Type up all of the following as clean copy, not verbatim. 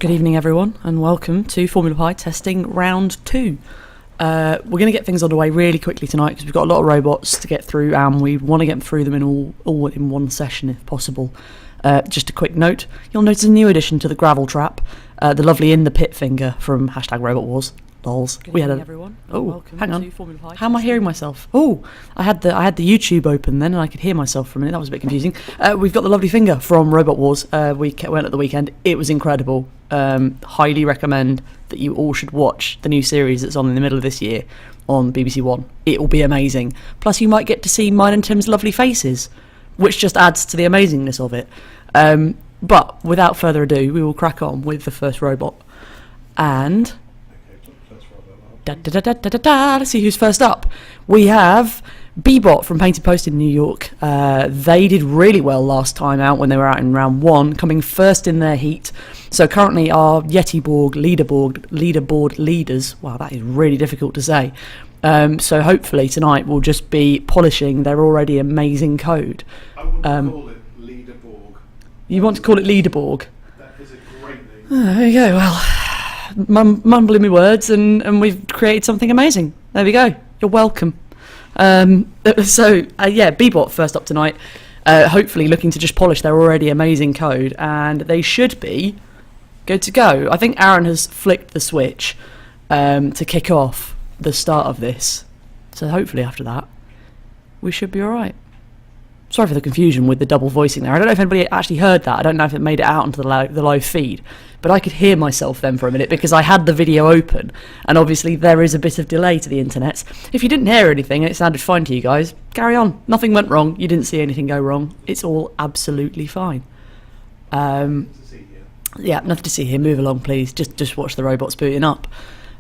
Good evening, everyone, and welcome to Formula Pi testing round 2. We're going to get things underway really quickly tonight because we've got a lot of robots to get through, and we want to get through them in all in one session if possible. Just a quick note: you'll notice a new addition to the gravel trap, the lovely in the pit finger from #RobotWars. Lols. We had everyone. Oh, hang on. How am I hearing myself? Oh, I had the YouTube open then, and I could hear myself for a minute. That was a bit confusing. We've got the lovely finger from Robot Wars. We went at the weekend. It was incredible. Highly recommend that you all should watch the new series that's on in the middle of this year on BBC One. It will be amazing. Plus, you might get to see mine and Tim's lovely faces, which just adds to the amazingness of it. But without further ado, we will crack on with the first robot. And let's see who's first up. We have Bebot from Painted Post in New York. They did really well last time out when they were out in round 1, coming first in their heat. So currently our Yetiborg leaderboard leaders. Wow, that is really difficult to say. So hopefully tonight we'll just be polishing their already amazing code. I wouldn't call it leaderborg. You want to call it leaderborg? That is a great name. There you go. Well, mumbling me words, and we've created something amazing. There we go. You're welcome. Bebot first up tonight, hopefully looking to just polish their already amazing code, and they should be good to go. I think Aaron has flicked the switch to kick off the start of this, so hopefully after that we should be alright. Sorry for the confusion with the double voicing there. I don't know if anybody actually heard that. I don't know if it made it out onto the live feed, but I could hear myself then for a minute because I had the video open, and obviously there is a bit of delay to the internet. If you didn't hear anything and it sounded fine to you guys, carry on. Nothing went wrong. You didn't see anything go wrong. It's all absolutely fine. Yeah, nothing to see here. Move along, please. Just watch the robots booting up.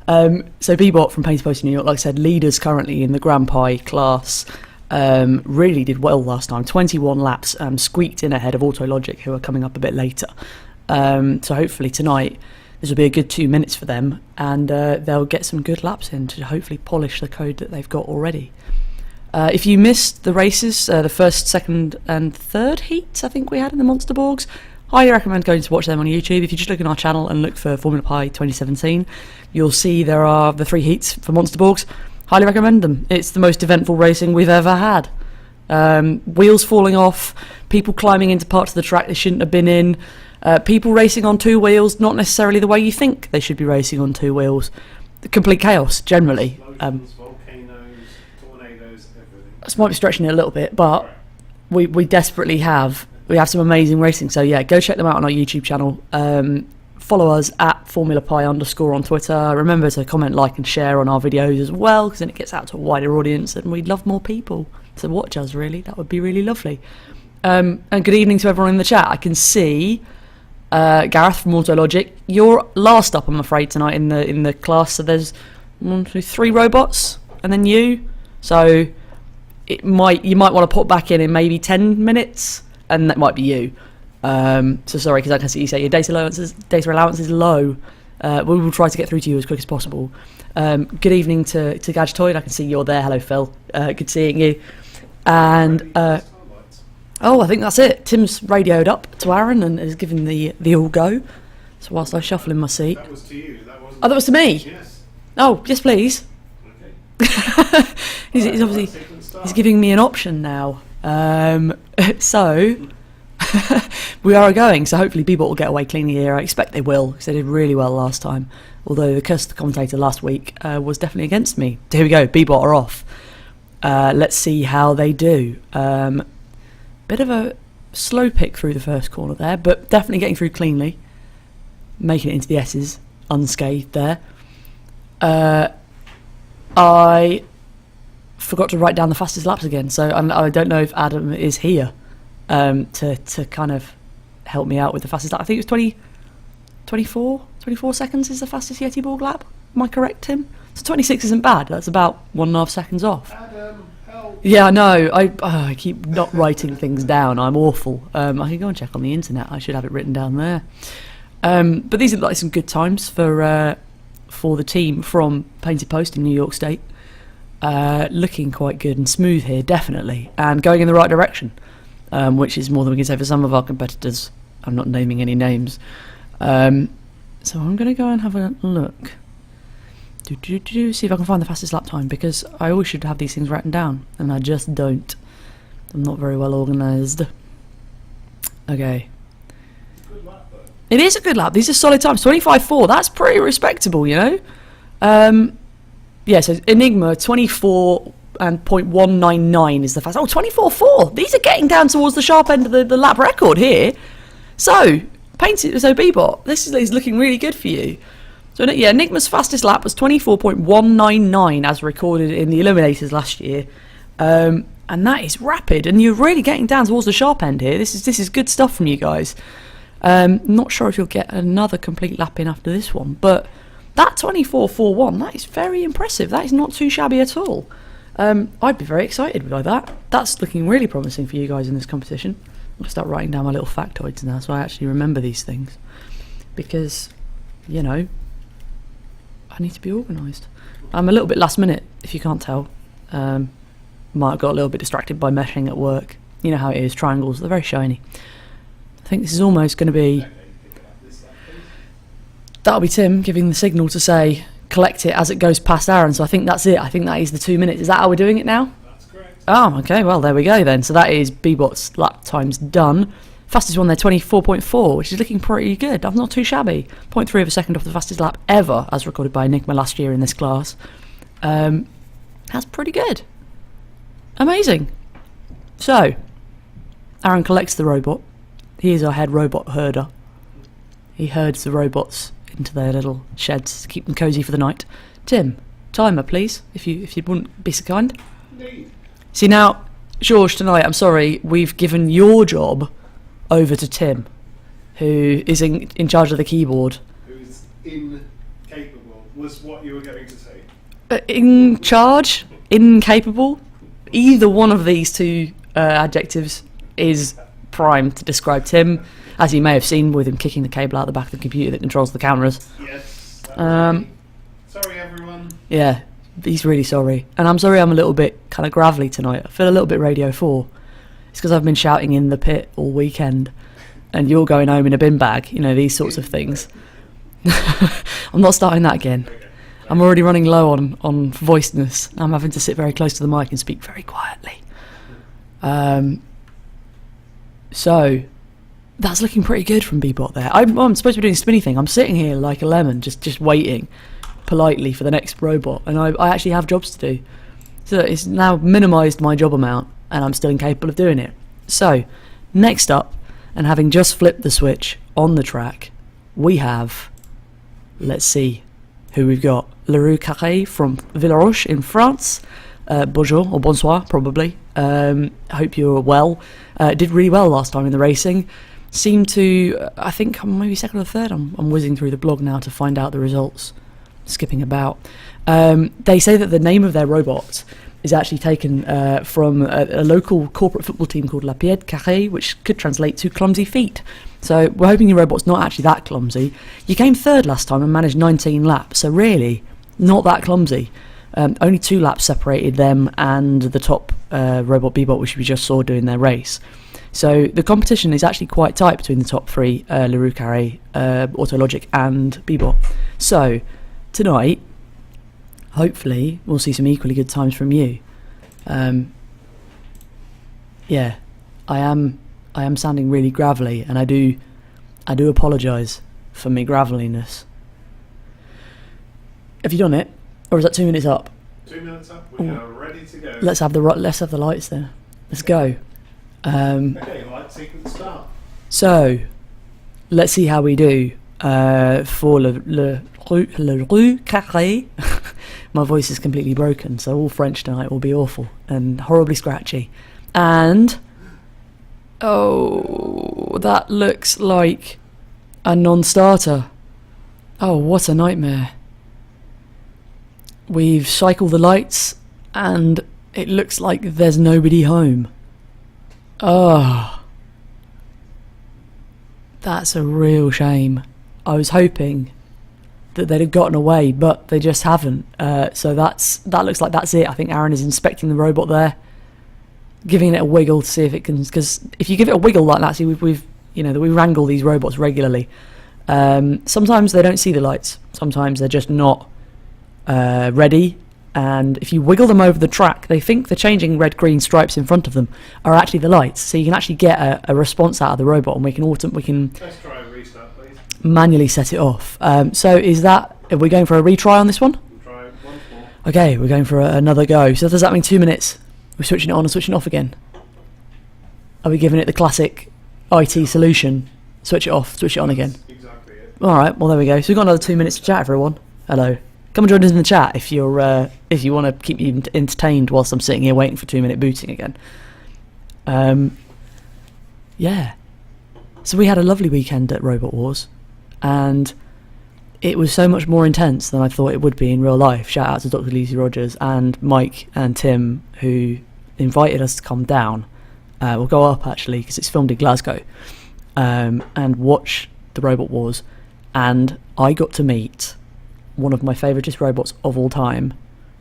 So Bebot from Painted Post in New York, like I said, leaders currently in the Grand Pi class. Really did well last time. 21 laps, squeaked in ahead of Autologic, who are coming up a bit later. So hopefully tonight this will be a good 2 minutes for them, and they'll get some good laps in to hopefully polish the code that they've got already. If you missed the races, the first, second and third heats I think we had in the Monster Borgs, highly recommend going to watch them on YouTube. If you just look on our channel and look for Formula Pi 2017, you'll see there are the 3 heats for Monster Borgs. Highly recommend them. It's the most eventful racing we've ever had. Wheels falling off, people climbing into parts of the track they shouldn't have been in, people racing on 2 wheels, not necessarily the way you think they should be racing on 2 wheels. Complete chaos, generally. Explosions, volcanoes, tornadoes, everything. This might be stretching it a little bit, but we desperately have some amazing racing. So yeah, go check them out on our YouTube channel. Follow us at @FormulaPi_ on Twitter. Remember to comment, like and share on our videos as well, because then it gets out to a wider audience, and we'd love more people to watch us, really. That would be really lovely. And good evening to everyone in the chat. I can see Gareth from Autologic. You're last up, I'm afraid, tonight in the class. So there's 1, 2, 3 robots, and then you. So you might want to put back in maybe 10 minutes, and that might be you. So sorry, because I can see you say your data allowance is low. We will try to get through to you as quick as possible. Good evening to Gadgetoid. I can see you're there. Hello, Phil. Good seeing you. And I think that's it. Tim's radioed up to Aaron and is giving the all go. So whilst I shuffle in my seat. That was to you. That was to me. Yes. Oh, yes, please. Okay. he's obviously giving me an option now. So. We are going, so hopefully Bebot will get away cleanly here. I expect they will, because they did really well last time. Although the commentator last week was definitely against me. So here we go, Bebot are off. Let's see how they do. Bit of a slow pick through the first corner there, but definitely getting through cleanly. Making it into the S's, unscathed there. I forgot to write down the fastest laps again, so I don't know if Adam is here. To kind of help me out with the fastest lap. I think it was 24 seconds is the fastest Yetiborg lap. Am I correct, Tim? So 26 isn't bad. That's about 1.5 seconds off. Adam, help. Yeah, I know. I keep not writing things down. I'm awful. I can go and check on the internet. I should have it written down there. But these are like some good times for the team from Painted Post in New York State. Looking quite good and smooth here, definitely, and going in the right direction. Which is more than we can say for some of our competitors. I'm not naming any names. So I'm going to go and have a look. See if I can find the fastest lap time, because I always should have these things written down, and I just don't. I'm not very well organised. Okay. Good lap, though. It is a good lap. These are solid times. 25.4. That's pretty respectable, you know? Yeah, so Enigma, 24.199 is the fastest. Oh, 24.4. These are getting down towards the sharp end of the lap record here. So, Bebot, this is looking really good for you. So, yeah, Enigma's fastest lap was 24.199 as recorded in the Eliminators last year. And that is rapid, and you're really getting down towards the sharp end here. This is good stuff from you guys. Not sure if you'll get another complete lap in after this one, but that 24.41, that is very impressive. That is not too shabby at all. I'd be very excited by that. That's looking really promising for you guys in this competition. I'm going to start writing down my little factoids now so I actually remember these things. Because, you know, I need to be organised. I'm a little bit last minute, if you can't tell. Might have got a little bit distracted by meshing at work. You know how it is, triangles, they're very shiny. I think this is almost going to be... That'll be Tim giving the signal to say, collect it as it goes past Aaron. So I think that's it. I think that is the 2 minutes. Is that how we're doing it now? That's correct. Oh, okay, well, there we go then. So that is Bebot's lap times done. Fastest one there, 24.4, which is looking pretty good. I'm not too shabby. 0.3 of a second off the fastest lap ever, as recorded by Enigma last year in this class. That's pretty good. Amazing. So, Aaron collects the robot. He is our head robot herder. He herds the robots into their little sheds to keep them cosy for the night. Tim, timer please, if you wouldn't be so kind. Indeed. See now, George, tonight, I'm sorry, we've given your job over to Tim, who is in charge of the keyboard. Who's incapable, was what you were going to say. In charge? Incapable? Either one of these two adjectives is prime to describe Tim, as you may have seen with him kicking the cable out the back of the computer that controls the cameras. Yes. Sorry, everyone. Yeah, he's really sorry. And I'm sorry I'm a little bit kind of gravelly tonight. I feel a little bit Radio 4. It's because I've been shouting in the pit all weekend, and you're going home in a bin bag, you know, these sorts of things. I'm not starting that again. I'm already running low on voiceness. I'm having to sit very close to the mic and speak very quietly. So, that's looking pretty good from Bebot there. I'm supposed to be doing a spinny thing. I'm sitting here like a lemon, just waiting politely for the next robot. And I actually have jobs to do. So it's now minimised my job amount, and I'm still incapable of doing it. So, next up, and having just flipped the switch on the track, we have, let's see who we've got. Leroux Carré from Villaroche in France. Bonjour, or bonsoir, probably. I hope you're well. Did really well last time in the racing. Seemed to, I think, maybe second or third. I'm whizzing through the blog now to find out the results. Skipping about. They say that the name of their robot is actually taken from a local corporate football team called La Pied Carré, which could translate to clumsy feet. So we're hoping your robot's not actually that clumsy. You came third last time and managed 19 laps, so really, not that clumsy. Only 2 laps separated them and the top robot Bebot, which we just saw doing their race. So the competition is actually quite tight between the top 3, Leroux Carré, Autologic and Bebot. So, tonight, hopefully, we'll see some equally good times from you. Yeah, I am sounding really gravelly, and I do apologise for me graveliness. Have you done it? Or is that 2 minutes up? 2 minutes up, we are ready to go. Let's have the lights there. Let's go. Okay, light sequence start. So, let's see how we do for Le Rue Carré. My voice is completely broken, so all French tonight will be awful and horribly scratchy. And, oh, that looks like a non-starter. Oh, what a nightmare. We've cycled the lights, and it looks like there's nobody home. Oh, that's a real shame. I was hoping that they'd have gotten away, but they just haven't. So that looks like that's it. I think Aaron is inspecting the robot there, giving it a wiggle to see if it can. Because if you give it a wiggle like that, see we wrangle these robots regularly. Sometimes they don't see the lights. Sometimes they're just not ready. And if you wiggle them over the track, they think the changing red-green stripes in front of them are actually the lights. So you can actually get a response out of the robot, and we can Let's try and restart, please. manually set it off. So are we going for a retry on this one? We'll try once more. Okay, we're going for another go. So does that mean 2 minutes? We're switching it on and switching it off again? Are we giving it the classic IT solution? Switch it off, switch it on again. That's exactly it. Alright, well there we go. So we've got another 2 minutes to chat, everyone. Hello. Come and join us in the chat if you want to keep you entertained whilst I'm sitting here waiting for 2 minute booting again. Yeah. So we had a lovely weekend at Robot Wars, and it was so much more intense than I thought it would be in real life. Shout out to Dr. Lucy Rogers and Mike and Tim, who invited us to come down. We'll go up actually because it's filmed in Glasgow, and watch the Robot Wars, and I got to meet one of my favouriteest robots of all time,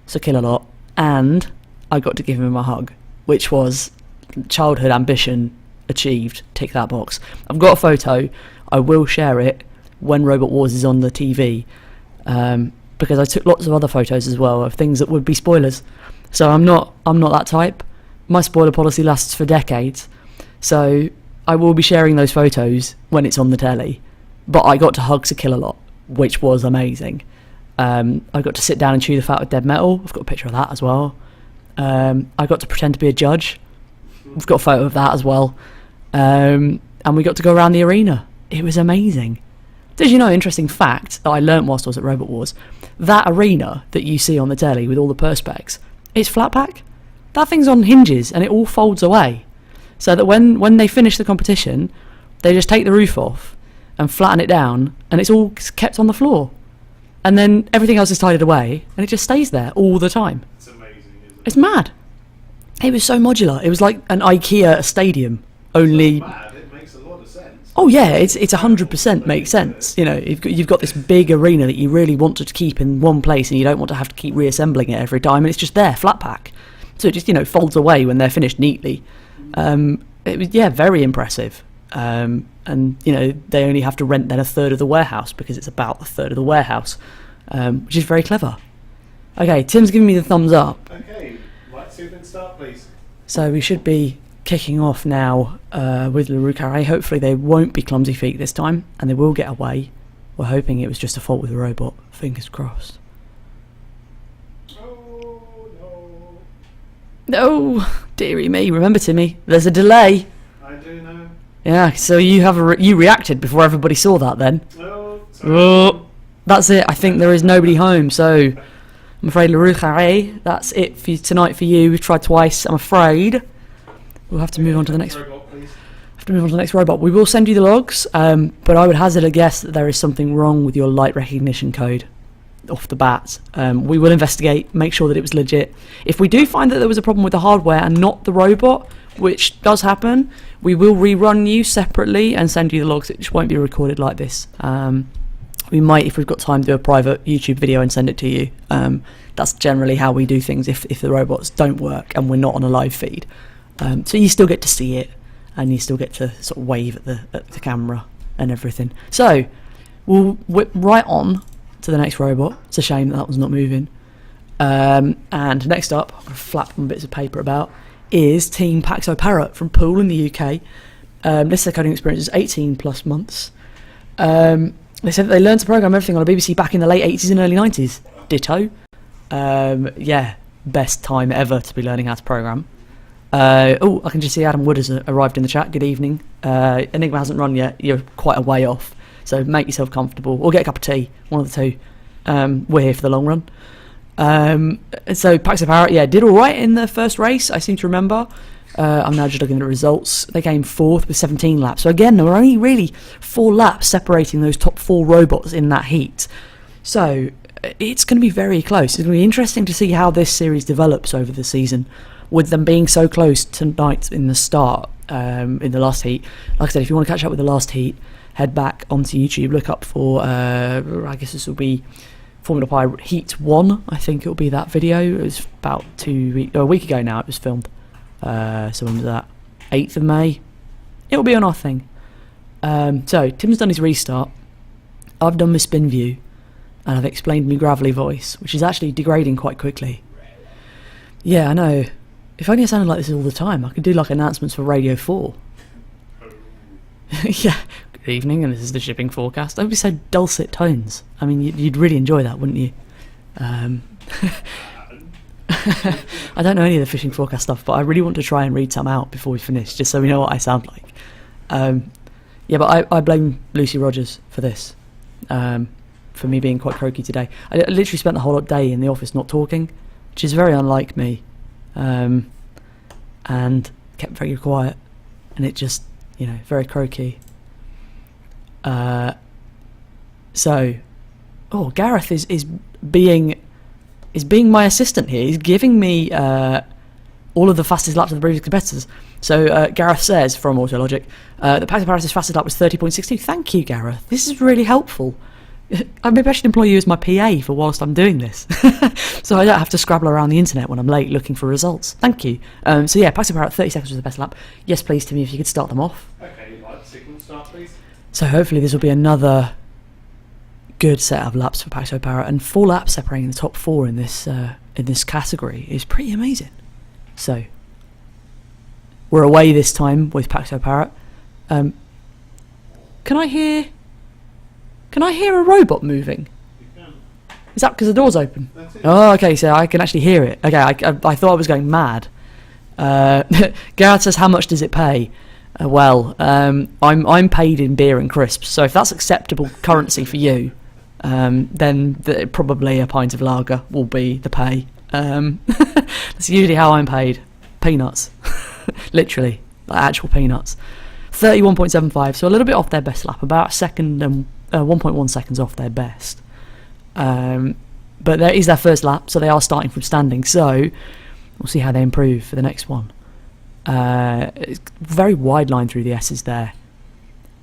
Sir Killalot, and I got to give him a hug, which was childhood ambition achieved. Tick that box. I've got a photo. I will share it when Robot Wars is on the TV, because I took lots of other photos as well of things that would be spoilers. So I'm not that type. My spoiler policy lasts for decades, so I will be sharing those photos when it's on the telly. But I got to hug Sir Killalot, which was amazing. I got to sit down and chew the fat with dead metal. I've got a picture of that as well. I got to pretend to be a judge. We've got a photo of that as well. And we got to go around the arena. It was amazing. Did you know, interesting fact that I learnt whilst I was at Robot Wars, that arena that you see on the telly with all the perspex, it's flat pack. That thing's on hinges and it all folds away. So that when they finish the competition, they just take the roof off and flatten it down, and it's all kept on the floor. And then everything else is tidied away, and it just stays there all the time. It's amazing, isn't it? It's mad. It was so modular. It was like an IKEA stadium, only. It's not mad, it makes a lot of sense. Oh yeah, it's 100% makes sense. You know, you've got this big arena that you really want to keep in one place, and you don't want to have to keep reassembling it every time, and it's just there, flat pack. So it just folds away when they're finished neatly. It was very impressive. And they only have to rent then a third of the warehouse, because it's about a third of the warehouse, which is very clever. Okay, Tim's giving me the thumbs up. Okay, let's see if we can start, please. So we should be kicking off now with Le Roux Carré. Hopefully they won't be clumsy feet this time, and they will get away. We're hoping it was just a fault with the robot. Fingers crossed. Oh no. No, dearie me. Remember, Timmy, there's a delay. I do know. Yeah, so you reacted before everybody saw that then. Oh, sorry. Oh, that's it. I think there is nobody home, so I'm afraid Le Roux Carré, that's it for tonight for you. We've tried twice, I'm afraid. We'll have to move on to the next robot, please. have to move on to the next robot. We will send you the logs, but I would hazard a guess that there is something wrong with your light recognition code off the bat. We will investigate, make sure that it was legit. If we do find that there was a problem with the hardware and not the robot, which does happen, we will rerun you separately and send you the logs. It just won't be recorded like this. We might, if we've got time, do a private YouTube video and send it to you. That's generally how we do things if the robots don't work and we're not on a live feed. So you still get to see it, and you still get to sort of wave at the camera and everything. So we'll whip right on to the next robot. It's a shame that one's not moving. And next up, I'm going to flap some bits of paper about, is Team Paxo Parrot from Poole in the UK. This their coding experience is 18 plus months. They said that they learned to program everything on a BBC back in the late 80s and early 90s. Ditto. Best time ever to be learning how to program. I can just see Adam Wood has arrived in the chat. Good evening. Enigma hasn't run yet. You're quite a way off, so make yourself comfortable or get a cup of tea, one of the two. We're here for the long run. So Paxo Parrot, did all right in the first race, I seem to remember. I'm now just looking at the results. They came fourth with 17 laps. So again, there were only really 4 laps separating those top 4 robots in that heat. So it's going to be very close. It's going to be interesting to see how this series develops over the season, with them being so close tonight in the start, in the last heat. Like I said, if you want to catch up with the last heat, head back onto YouTube, look up for, I guess this will be Formula Pi Heat 1, I think it will be that video. It was about a week ago now it was filmed. So when was that? 8th of May. It'll be on our thing. So Tim's done his restart. I've done my spin view, and I've explained my gravelly voice, which is actually degrading quite quickly. Yeah, I know. If only I sounded like this all the time, I could do like announcements for Radio 4. Yeah, good evening, and this is the shipping forecast. Don't be so dulcet tones. I mean, you'd really enjoy that, wouldn't you? I don't know any of the fishing forecast stuff, but I really want to try and read some out before we finish, just so we know what I sound like. Yeah, but I blame Lucy Rogers for this, for me being quite croaky today. I literally spent the whole day in the office not talking, which is very unlike me, and kept very quiet, and it just, very croaky. Gareth is being my assistant here. He's giving me all of the fastest laps of the previous competitors. So Gareth says from Autologic, the Pax of Paris' fastest lap was 30.62. Thank you, Gareth. This is really helpful. Maybe I should employ you as my PA for whilst I'm doing this, so I don't have to scrabble around the internet when I'm late looking for results. Thank you. So yeah, Pax of Paris 30 seconds was the best lap. Yes, please, Timmy, if you could start them off. Okay, signal start, please. So hopefully this will be another good set of laps for Paxo Parrot, and 4 laps separating the top 4 in this category is pretty amazing. So we're away this time with Paxo Parrot. Can I hear a robot moving? You can. Is that because the door's open? That's it. Oh, okay, so I can actually hear it. Okay, I thought I was going mad. Gareth says, how much does it pay? I'm paid in beer and crisps, so if that's acceptable currency for you, then probably a pint of lager will be the pay. That's usually how I'm paid. Peanuts. Literally, like actual peanuts. 31.75, so a little bit off their best lap, about a second and 1.1 seconds off their best. But that is their first lap, so they are starting from standing, so we'll see how they improve for the next one. It's very wide line through the S's there,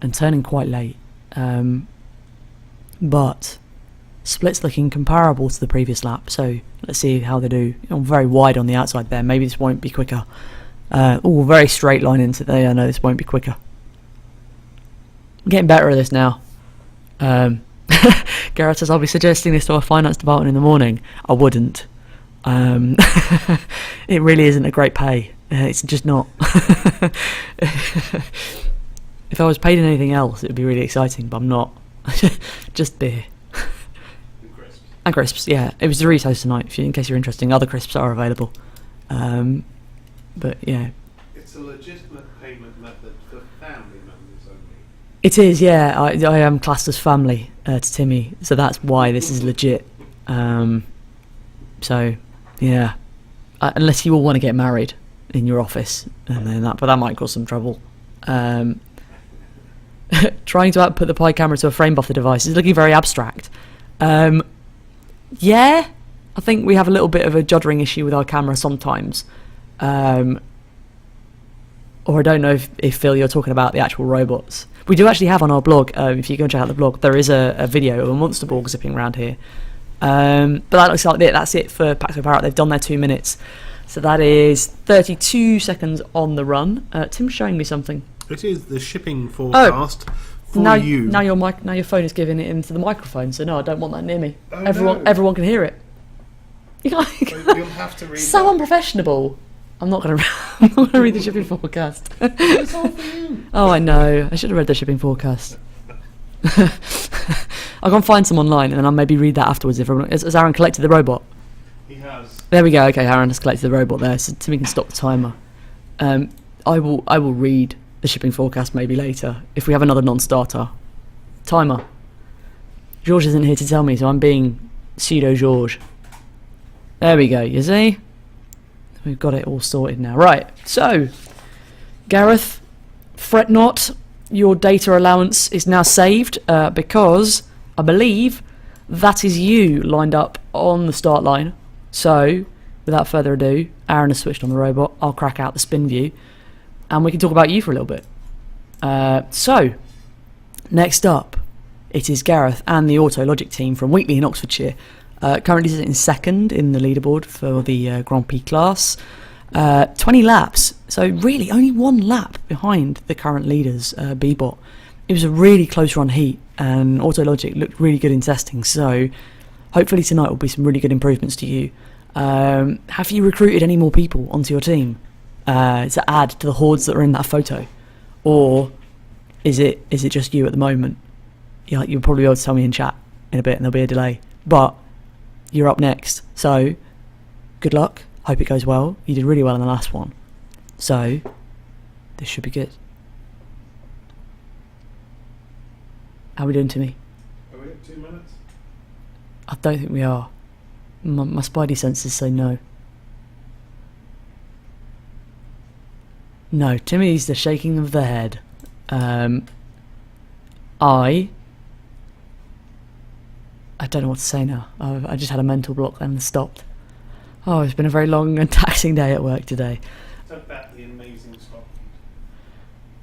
and turning quite late, but splits looking comparable to the previous lap, so let's see how they do. Very wide on the outside there, maybe this won't be quicker. Very straight line into there. I know this won't be quicker. I'm getting better at this now. Gareth says, I'll be suggesting this to our finance department in the morning. I wouldn't. It really isn't a great pay. It's just not. If I was paid in anything else, it would be really exciting, but I'm not. Just beer. And crisps. And crisps, yeah. It was Doritos tonight, in case you're interested. Other crisps are available. But yeah. It's a legitimate payment method for family members only. It is, yeah. I am classed as family to Timmy, so that's why this is legit. So, yeah. Unless you all want to get married in your office, and then but that might cause some trouble. Trying to output the Pi camera to a frame buffer device is looking very abstract. Yeah, I think we have a little bit of a juddering issue with our camera sometimes. Or I don't know if Phil, you're talking about the actual robots. We do actually have on our blog, if you go and check out the blog, there is a video of a monster borg zipping around here. But that looks like that's it for Paxo Parrot. They've done their 2 minutes. So that is 32 seconds on the run. Tim's showing me something. It is the shipping forecast for you. Now your phone is giving it into the microphone, so no, I don't want that near me. Oh, Everyone can hear it. You'll have to read So that. unprofessional. I'm not going to read the shipping forecast. It's all for you. Oh, I know. I should have read the shipping forecast. I'll go and find some online, and then I'll maybe read that afterwards. Has Aaron collected the robot? He has. There we go. Okay, Aaron has collected the robot there, so Timmy can stop the timer. I will read the shipping forecast maybe later if we have another non-starter. Timer. George isn't here to tell me, so I'm being pseudo George. There we go. You see, we've got it all sorted now. Right. So, Gareth, fret not. Your data allowance is now saved because I believe that is you lined up on the start line. So, without further ado, Aaron has switched on the robot. I'll crack out the spin view, and we can talk about you for a little bit. So, next up, it is Gareth and the Autologic team from Wheatley in Oxfordshire. Currently sitting second in the leaderboard for the Grand Prix class. 20 laps, so really only 1 lap behind the current leaders, Bebot. It was a really close run heat. and Autologic looked really good in testing. So hopefully tonight will be some really good improvements to you. Have you recruited any more people onto your team to add to the hordes that are in that photo, or is it just you at the moment? You'll probably be able to tell me in chat in a bit, and there'll be a delay. But you're up next, so good luck. Hope it goes well. You did really well in the last one, so this should be good. How are we doing, Timmy? Are we at 2 minutes? I don't think we are. My spidey senses say no. No, Timmy's the shaking of the head. I don't know what to say now. I just had a mental block then and stopped. Oh, it's been a very long and taxing day at work today. Talk about the amazing Scotland.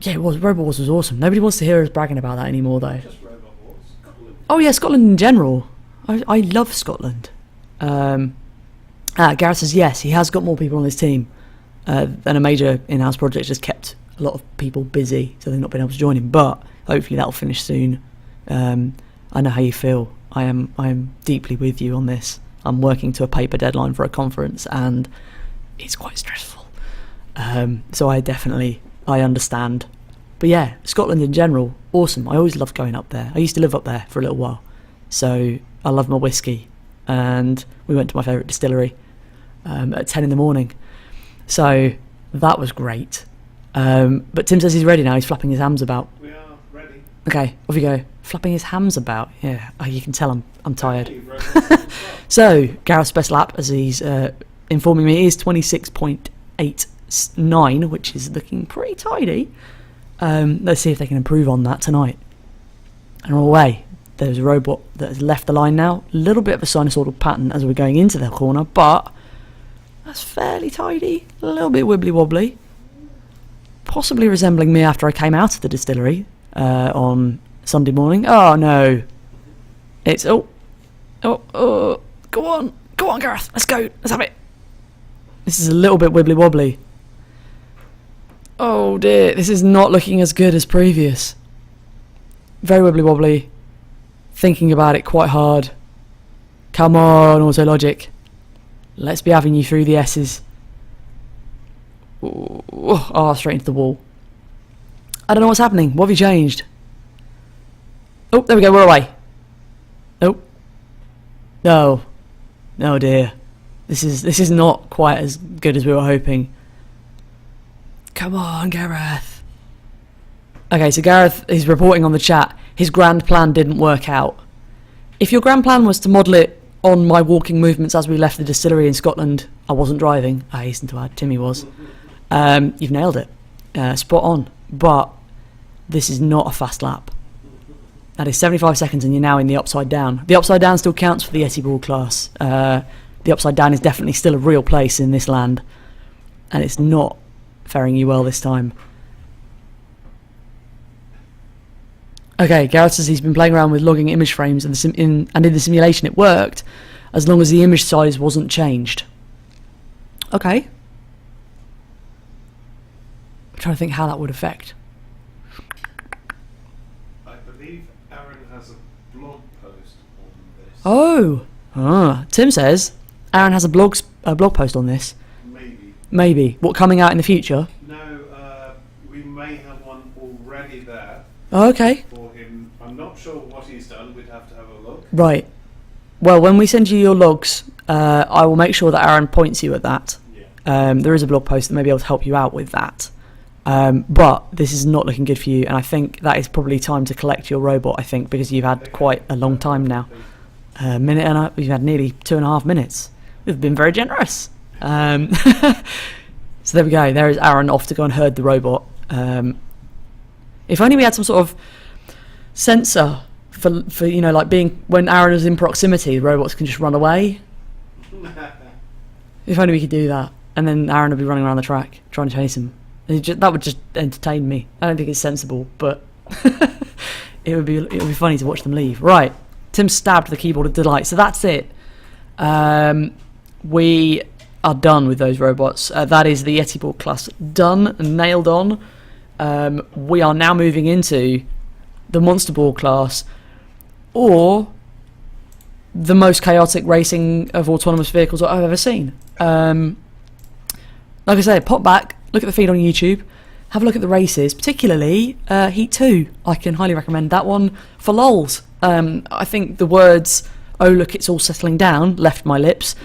Yeah, it was. Robot Wars was awesome. Nobody wants to hear us bragging about that anymore, though. Just Robot Wars. Scotland. Oh yeah, Scotland in general. I love Scotland. Gareth says yes, he has got more people on his team. And a major in-house project just kept a lot of people busy, so they've not been able to join him. But hopefully that'll finish soon. I know how you feel. I am deeply with you on this. I'm working to a paper deadline for a conference, and it's quite stressful. So I understand. But yeah, Scotland in general, awesome. I always loved going up there. I used to live up there for a little while, so I love my whiskey. And we went to my favourite distillery at 10 in the morning. So that was great. But Tim says he's ready now. He's flapping his hams about. We are ready. Okay, off you go. Flapping his hams about. Yeah, you can tell I'm tired. So Gareth's best lap, as he's informing me, is 26.89, which is looking pretty tidy. Let's see if they can improve on that tonight. And all away. There's a robot that has left the line now. A little bit of a sinusoidal pattern as we're going into the corner, but that's fairly tidy. A little bit wibbly wobbly. Possibly resembling me after I came out of the distillery on Sunday morning. Oh no. It's go on, Gareth, let's go, let's have it. This is a little bit wibbly wobbly. Oh dear, this is not looking as good as previous. Very wibbly wobbly. Thinking about it quite hard. Come on, Autologic. Let's be having you through the S's. Oh, straight into the wall. I don't know what's happening. What have you changed? Oh, there we go, we're away. Oh. No. Oh dear. This is not quite as good as we were hoping. Come on, Gareth. Okay, so Gareth is reporting on the chat. His grand plan didn't work out. If your grand plan was to model it on my walking movements as we left the distillery in Scotland, I wasn't driving, I hasten to add, Timmy was. You've nailed it. Spot on. But this is not a fast lap. That is 75 seconds and you're now in the upside down. The upside down still counts for the Yeti Ball class. The upside down is definitely still a real place in this land. And it's not faring you well this time. Okay, Gareth says he's been playing around with logging image frames and in the simulation it worked, as long as the image size wasn't changed. Okay. I'm trying to think how that would affect. I believe Aaron has a blog post on this. Oh, Tim says Aaron has a blog post on this. Maybe. What, coming out in the future? No, we may have one already there. Oh, okay. For him. I'm not sure what he's done. We'd have to have a look. Right. Well, when we send you your logs, I will make sure that Aaron points you at that. Yeah. There is a blog post that may be able to help you out with that. But this is not looking good for you, and I think that is probably time to collect your robot, I think, because you've had quite a long time now. We've had nearly 2.5 minutes. We've been very generous. So there we go. There is Aaron off to go and herd the robot. If only we had some sort of sensor for like being when Aaron is in proximity, the robots can just run away. If only we could do that, and then Aaron would be running around the track trying to chase him. That would just entertain me. I don't think it's sensible, but it would be funny to watch them leave. Right, Tim stabbed the keyboard of delight. So that's it. We are done with those robots. That is the Yeti Ball class done and nailed on. We are now moving into the Monster Ball class, or the most chaotic racing of autonomous vehicles that I've ever seen. Like I said, pop back, look at the feed on YouTube, have a look at the races, particularly Heat 2. I can highly recommend that one for lols. I think the words, "oh look, it's all settling down," left my lips,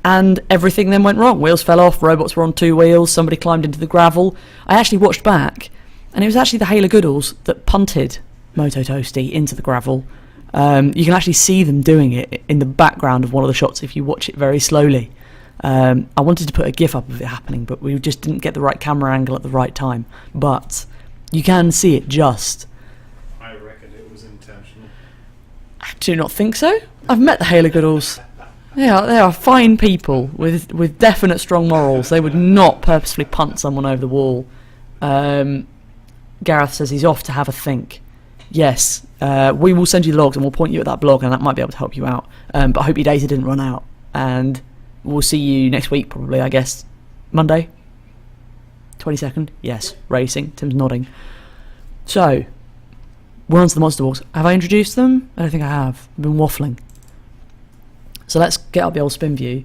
and everything then went wrong. Wheels fell off, robots were on 2 wheels, somebody climbed into the gravel. I actually watched back, and it was actually the Haler Goodalls that punted Moto Toasty into the gravel. You can actually see them doing it in the background of one of the shots if you watch it very slowly. I wanted to put a GIF up of it happening, but we just didn't get the right camera angle at the right time. But you can see it just. I reckon it was intentional. I do not think so. I've met the Haler Goodalls. They are fine people with definite strong morals. They would not purposefully punt someone over the wall. Gareth says he's off to have a think. Yes, we will send you the logs and we'll point you at that blog, and that might be able to help you out. But I hope your data didn't run out. And we'll see you next week, probably, I guess. Monday? 22nd? Yes, racing. Tim's nodding. So, we're on to the monster balls. Have I introduced them? I don't think I have. I've been waffling. So let's get up the old spin view,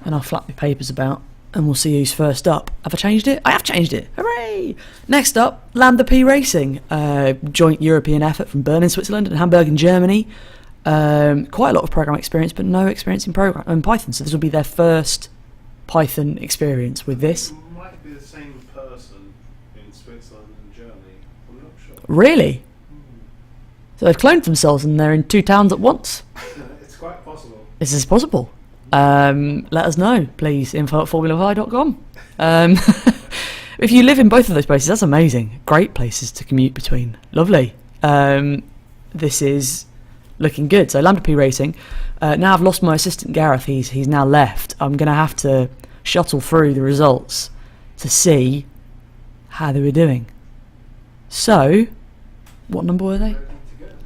and I'll flap the papers about, and we'll see who's first up. Have I changed it? I have changed it. Hooray! Next up, LambdaP Racing, joint European effort from Bern in Switzerland and Hamburg in Germany. Quite a lot of program experience, but no experience in Python. So this will be their first Python experience with this. It might be the same person in Switzerland and Germany. I'm not sure. Really? So they've cloned themselves and they're in 2 towns at once. It's quite possible. This is possible. Let us know, please. info@formulahigh.com. If you live in both of those places, that's amazing. Great places to commute between. Lovely. This is looking good. So LambdaP Racing. Now I've lost my assistant Gareth. He's now left. I'm going to have to shuttle through the results to see how they were doing. So, what number were they?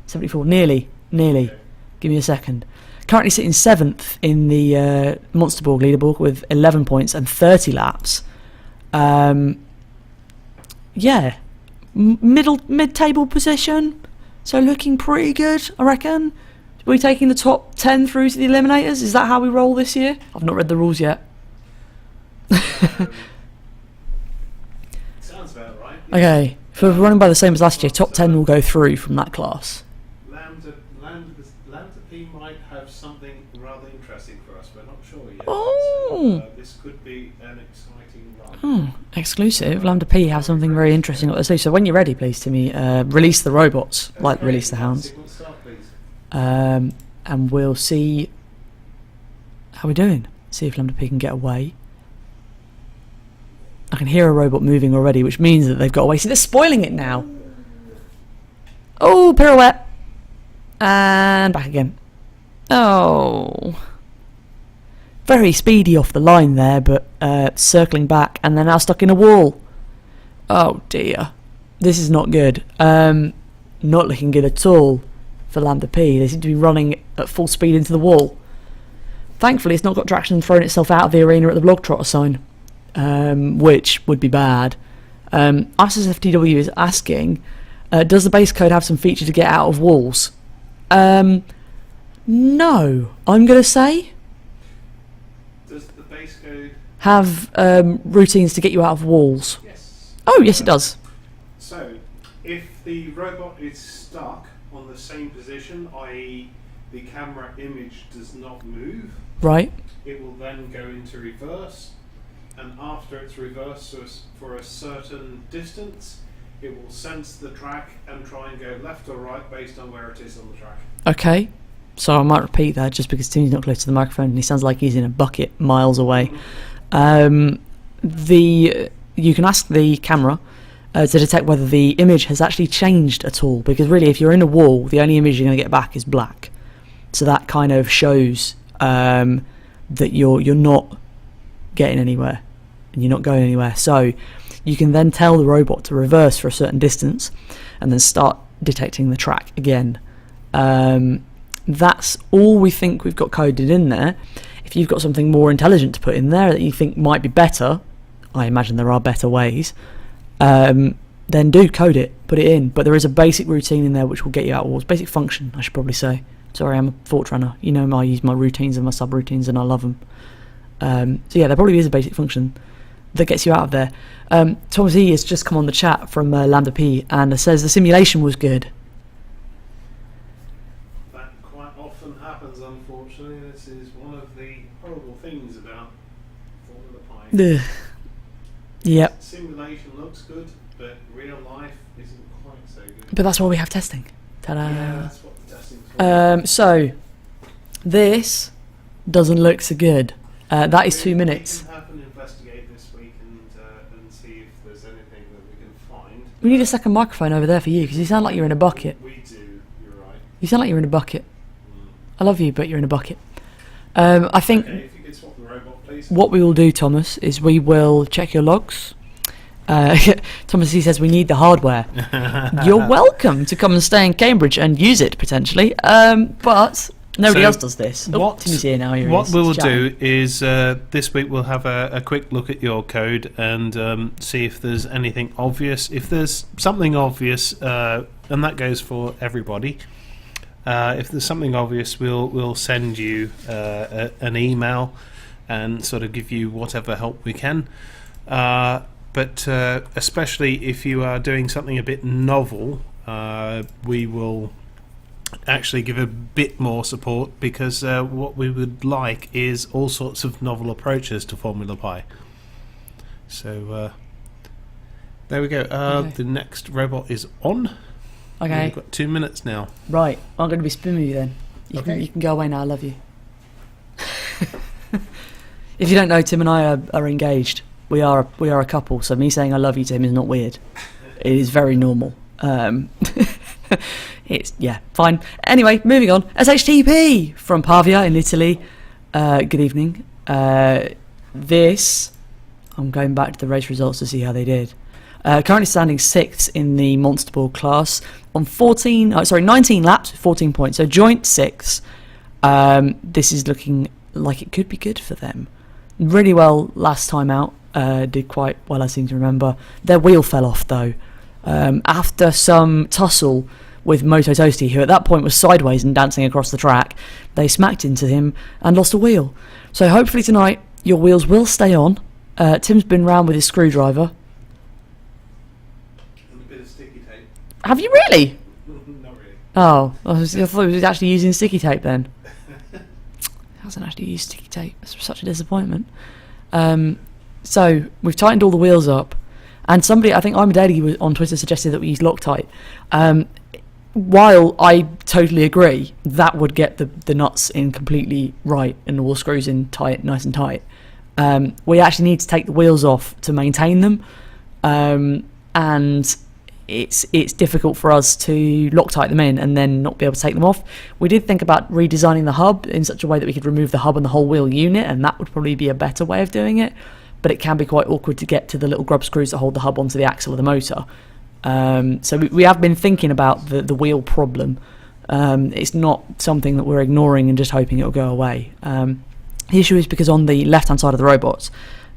74. Nearly. Okay. Give me a second. Currently sitting 7th in the Monster Borg leaderboard with 11 points and 30 laps. Yeah, mid-table position. So looking pretty good, I reckon. Are we taking the top 10 through to the eliminators? Is that how we roll this year? I've not read the rules yet. Sounds about right. Okay, if we're running by the same as last year, top 10 will go through from that class. LambdaP might have something rather interesting for us. We're not sure yet. Oh. So, this could be an exciting run. Oh, exclusive. LambdaP have something very interesting up there too. So when you're ready, please, Timmy, release the robots, like release the hounds. Signal start, please. And we'll see how we're doing. See if LambdaP can get away. I can hear a robot moving already, which means that they've got away. See, they're spoiling it now. Oh, pirouette. And back again. Oh. Very speedy off the line there, but circling back, and they're now stuck in a wall. Oh dear. This is not good. Not looking good at all for LambdaP. They seem to be running at full speed into the wall. Thankfully, it's not got traction and thrown itself out of the arena at the blog trotter sign, which would be bad. RSSFTW is asking, does the base code have some feature to get out of walls? No, I'm going to say. Does the base code have routines to get you out of walls? Yes. Oh, yes, it does. So, if the robot is stuck on the same position, i.e. the camera image does not move, Right. it will then go into reverse, and after it's reversed for a certain distance, it will sense the track and try and go left or right based on where it is on the track. Okay. So I might repeat that just because Timmy's not close to the microphone and he sounds like he's in a bucket miles away. You can ask the camera to detect whether the image has actually changed at all, because really if you're in a wall, the only image you're going to get back is black. So that kind of shows that you're not getting anywhere and you're not going anywhere. So you can then tell the robot to reverse for a certain distance and then start detecting the track again. That's all we think we've got coded in there. If you've got something more intelligent to put in there that you think might be better, I imagine there are better ways, then then do code it, put it in. But there is a basic routine in there which will get you out of walls. Basic function, I should probably say. Sorry, I'm a Fortranner. You know, I use my routines and my subroutines, and I love them. So yeah, there probably is a basic function that gets you out of there. Thomas E has just come on the chat from LambdaP and says the simulation was good. That quite often happens, unfortunately. This is one of the horrible things about Formula Pi. Yep. Simulation looks good, but real life isn't quite so good. But that's why we have testing. Ta-da! Yeah, that's what the testing's for. So this doesn't look so good. That is 2 minutes. We can have an investigate this week and see if there's anything that we can find. We need a second microphone over there for you because you sound like you're in a bucket. We do, you're right. You sound like you're in a bucket. I love you, but you're in a bucket. I think Okay, if you could swap the robot, please. what we will do, Thomas, is we will check your logs. Thomas, he says we need the hardware. You're welcome to come and stay in Cambridge and use it potentially, but nobody else does this. Timmy's here now. What we will do is this week we'll have a quick look at your code and see if there's anything obvious. If there's something obvious, and that goes for everybody. If there's something obvious, we'll send you an email and sort of give you whatever help we can. But especially if you are doing something a bit novel, we will actually give a bit more support because what we would like is all sorts of novel approaches to Formula Pi. So there we go. Okay. The next robot is on. Okay. We've got 2 minutes now. Right, I'm going to be spinning with you then. Okay. You can go away now. I love you. If you don't know, Tim and I are engaged. We are a couple. So me saying I love you to him is not weird. It is very normal. It's fine. Anyway, moving on. SHTP from Pavia in Italy. Good evening. This, I'm going back to the race results to see how they did. Currently standing 6th in the Monster Ball class on 19 laps, 14 points. So joint 6th. This is looking like it could be good for them. Really well last time out. Did quite well, I seem to remember. Their wheel fell off though. After some tussle with Moto Toasty, who at that point was sideways and dancing across the track, they smacked into him and lost a wheel. So hopefully tonight your wheels will stay on. Tim's been round with his screwdriver. And a bit of sticky tape. Have you really? Not really. Oh, I thought he was actually using sticky tape then. Hasn't actually used sticky tape. That's such a disappointment. So we've tightened all the wheels up, and somebody, I think Armadillo on Twitter, suggested that we use Loctite. While I totally agree, that would get the nuts in completely right and all the screws in tight, nice and tight. We actually need to take the wheels off to maintain them, and it's difficult for us to Loctite them in and then not be able to take them off. We did think about redesigning the hub in such a way that we could remove the hub and the whole wheel unit, and that would probably be a better way of doing it, but it can be quite awkward to get to the little grub screws that hold the hub onto the axle of the motor. So we have been thinking about the wheel problem. It's not something that we're ignoring and just hoping it'll go away. The issue is because on the left hand side of the robots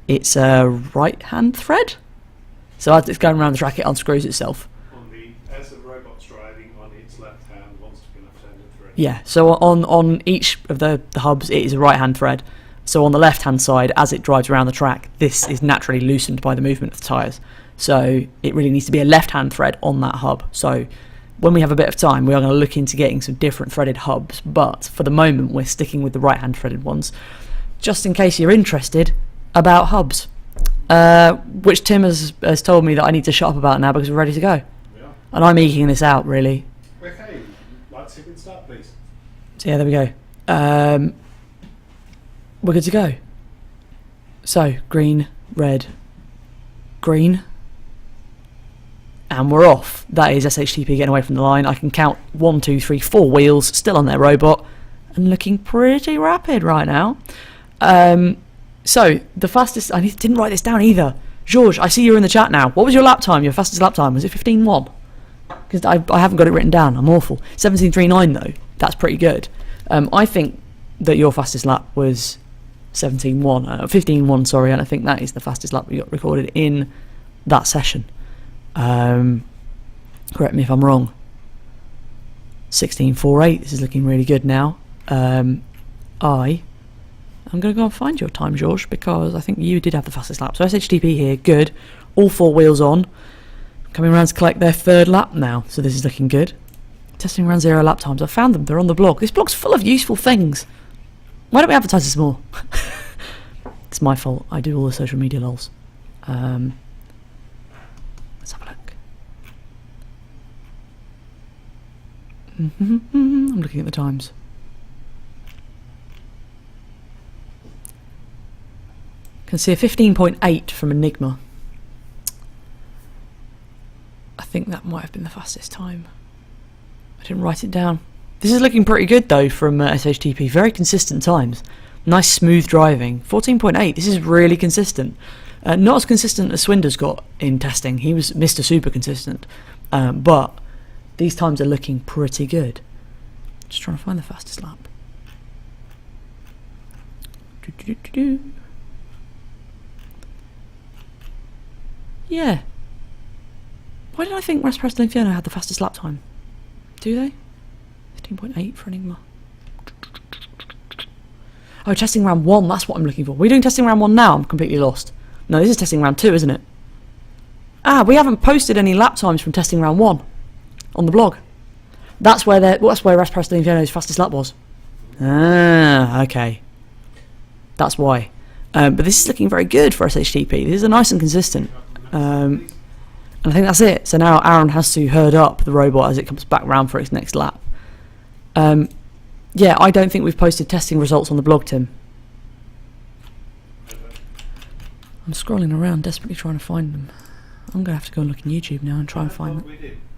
it's a right hand thread, so as it's going around the track it unscrews itself. As the robot's driving, on its left hand wants to be left-handed thread. Yeah, so on each of the hubs it is a right hand thread. So on the left hand side, as it drives around the track, this is naturally loosened by the movement of the tyres. So it really needs to be a left hand thread on that hub. So when we have a bit of time, we are going to look into getting some different threaded hubs, but for the moment we're sticking with the right hand threaded ones, just in case you're interested about hubs, which Tim has told me that I need to shut up about now because we're ready to go. Yeah. And I'm eking this out really. Okay, let's see if we can start, please. So yeah, there we go. We're good to go. So green, red, green, and we're off. That is SHTP getting away from the line. I can count 1, 2, 3, 4 wheels still on their robot and looking pretty rapid right now. So the fastest, I didn't write this down either. George, I see you're in the chat now. What was your lap time? Your fastest lap time? Was it 15.1? Because I haven't got it written down. I'm awful. 17.39 though. That's pretty good. I think that your fastest lap was 15.1, sorry, and I think that is the fastest lap we got recorded in that session. Correct me if I'm wrong. 16.48. This is looking really good now. I'm going to go and find your time, George, because I think you did have the fastest lap. So SHTP here, good. All 4 wheels on. Coming around to collect their 3rd lap now, so this is looking good. Testing around 0 lap times. I found them. They're on the blog. This blog's full of useful things. Why don't we advertise this more? It's my fault. I do all the social media lols. Let's have a look. I'm looking at the times. Can see a 15.8 from Enigma. I think that might have been the fastest time. I didn't write it down. This is looking pretty good though from SHTP. Very consistent times. Nice smooth driving. 14.8. This is really consistent. Not as consistent as Swinder's got in testing. He was Mr. Super consistent. But these times are looking pretty good. Just trying to find the fastest lap. Yeah. Why did I think Rasprest and Inferno had the fastest lap time? Do they? 15.8 for Enigma. Oh, testing round 1, that's what I'm looking for. We're doing testing round 1 now? I'm completely lost. No, this is testing round 2, isn't it? Ah, we haven't posted any lap times from testing round 1 on the blog. That's where Rasprest and Inferno's fastest lap was. Ah, okay. That's why. But this is looking very good for SHTP. This is nice and consistent. And I think that's it. So now Aaron has to herd up the robot as it comes back round for its next lap. Yeah, I don't think we've posted testing results on the blog, Tim. I'm scrolling around desperately trying to find them. I'm going to have to go and look in YouTube now and try and find them.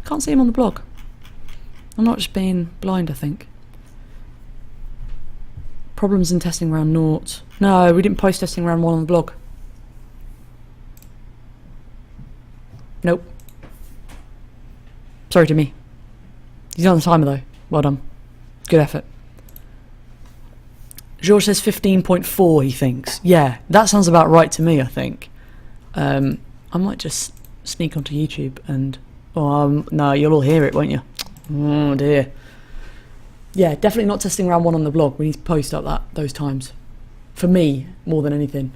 Can't see them on the blog. I'm not just being blind, I think. Problems in testing round 0. No, we didn't post testing round 1 on the blog. Nope. Sorry to me. He's on the timer though. Well done. Good effort. George says 15.4 he thinks. Yeah, that sounds about right to me, I think. I might just sneak onto YouTube and... Oh, no, you'll all hear it, won't you? Oh dear. Yeah, definitely not testing round 1 on the blog. We need to post up those times. For me, more than anything.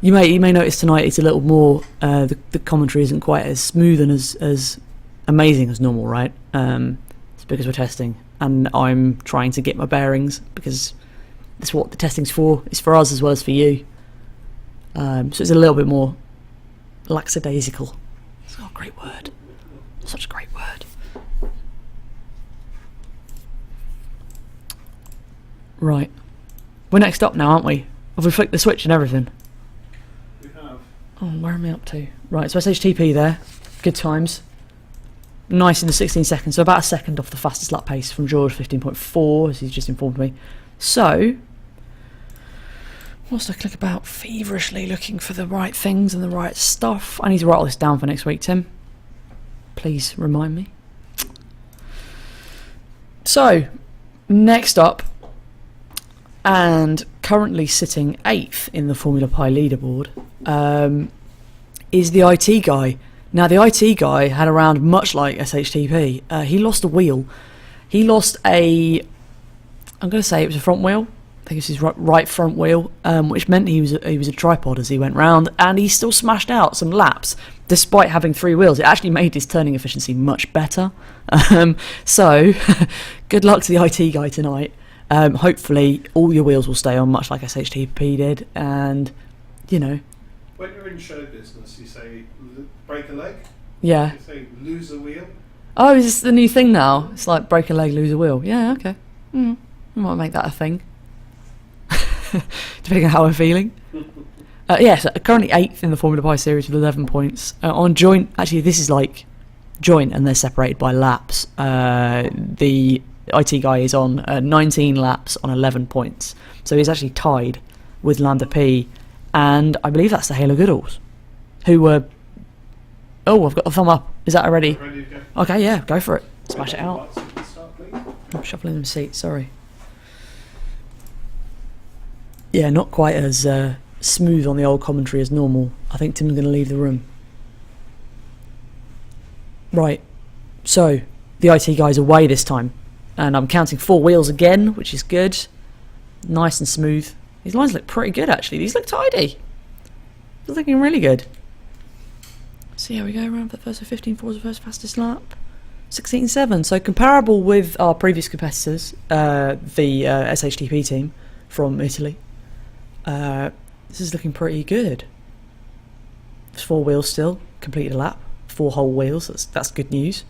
You may notice tonight it's a little more... the commentary isn't quite as smooth and as amazing as normal, right? It's because we're testing. And I'm trying to get my bearings because that's what the testing's for. It's for us as well as for you. So it's a little bit more lackadaisical. It's not a great word. Such a great word. Right. We're next up now, aren't we? Have we flicked the switch and everything? We have. Oh, where am I up to? Right, so SHTP there. Good times. Nice in the 16 seconds, so about a second off the fastest lap pace from George, 15.4, as he's just informed me. So, whilst I click about feverishly looking for the right things and the right stuff, I need to write all this down for next week, Tim. Please remind me. So, next up, and currently sitting 8th in the Formula Pi leaderboard, is the IT guy. Now, the IT guy had a round much like SHTP. He lost a wheel. He lost I'm going to say it was a front wheel. I think it was his right front wheel, which meant he was a tripod as he went round, and he still smashed out some laps despite having 3 wheels. It actually made his turning efficiency much better. So, good luck to the IT guy tonight. Hopefully, all your wheels will stay on, much like SHTP did, and, you know... When you're in show business, you say break a leg. Yeah. You say lose a wheel. Oh, is this the new thing now? It's like break a leg, lose a wheel. Yeah, okay. We might make that a thing. Depending on how I'm feeling. Yes, currently 8th in the Formula Pi series with 11 points. On joint, actually this is like joint and they're separated by laps. The IT guy is on 19 laps on 11 points. So he's actually tied with LambdaP. And I believe that's the Halo Goodalls, who were... Oh, I've got the thumb up. Is that already? Ready to go? Okay, yeah, go for it. Smash it out. Lights, you can start, please. I'm shuffling them seats, sorry. Yeah, not quite as smooth on the old commentary as normal. I think Tim's going to leave the room. Right, so the IT guy's away this time, and I'm counting 4 wheels again, which is good. Nice and smooth. These lines look pretty good, actually. These look tidy. They're looking really good. See how we go around for the first 15.4 was the first fastest lap. 16.7, so comparable with our previous competitors, the SHTP team from Italy. This is looking pretty good. There's 4 wheels still, completed a lap. 4 whole wheels, that's good news.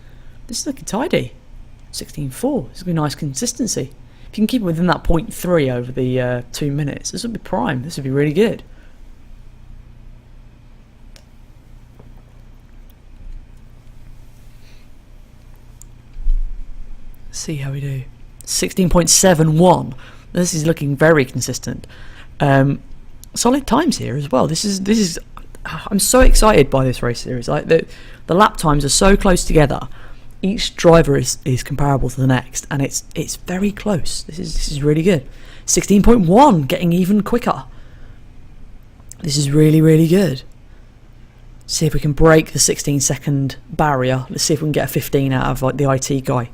This is looking tidy. 16.4, this will be nice consistency. If you can keep it within that 0.3 over the 2 minutes, this will be prime. This will be really good. See how we do. 16.71. This is looking very consistent. Solid times here as well. This is. I'm so excited by this race series. Like the lap times are so close together. Each driver is comparable to the next, and it's very close. This is really good. 16.1, getting even quicker. This is really, really good. See if we can break the 16-second barrier. Let's see if we can get a 15 out of like the IT guy.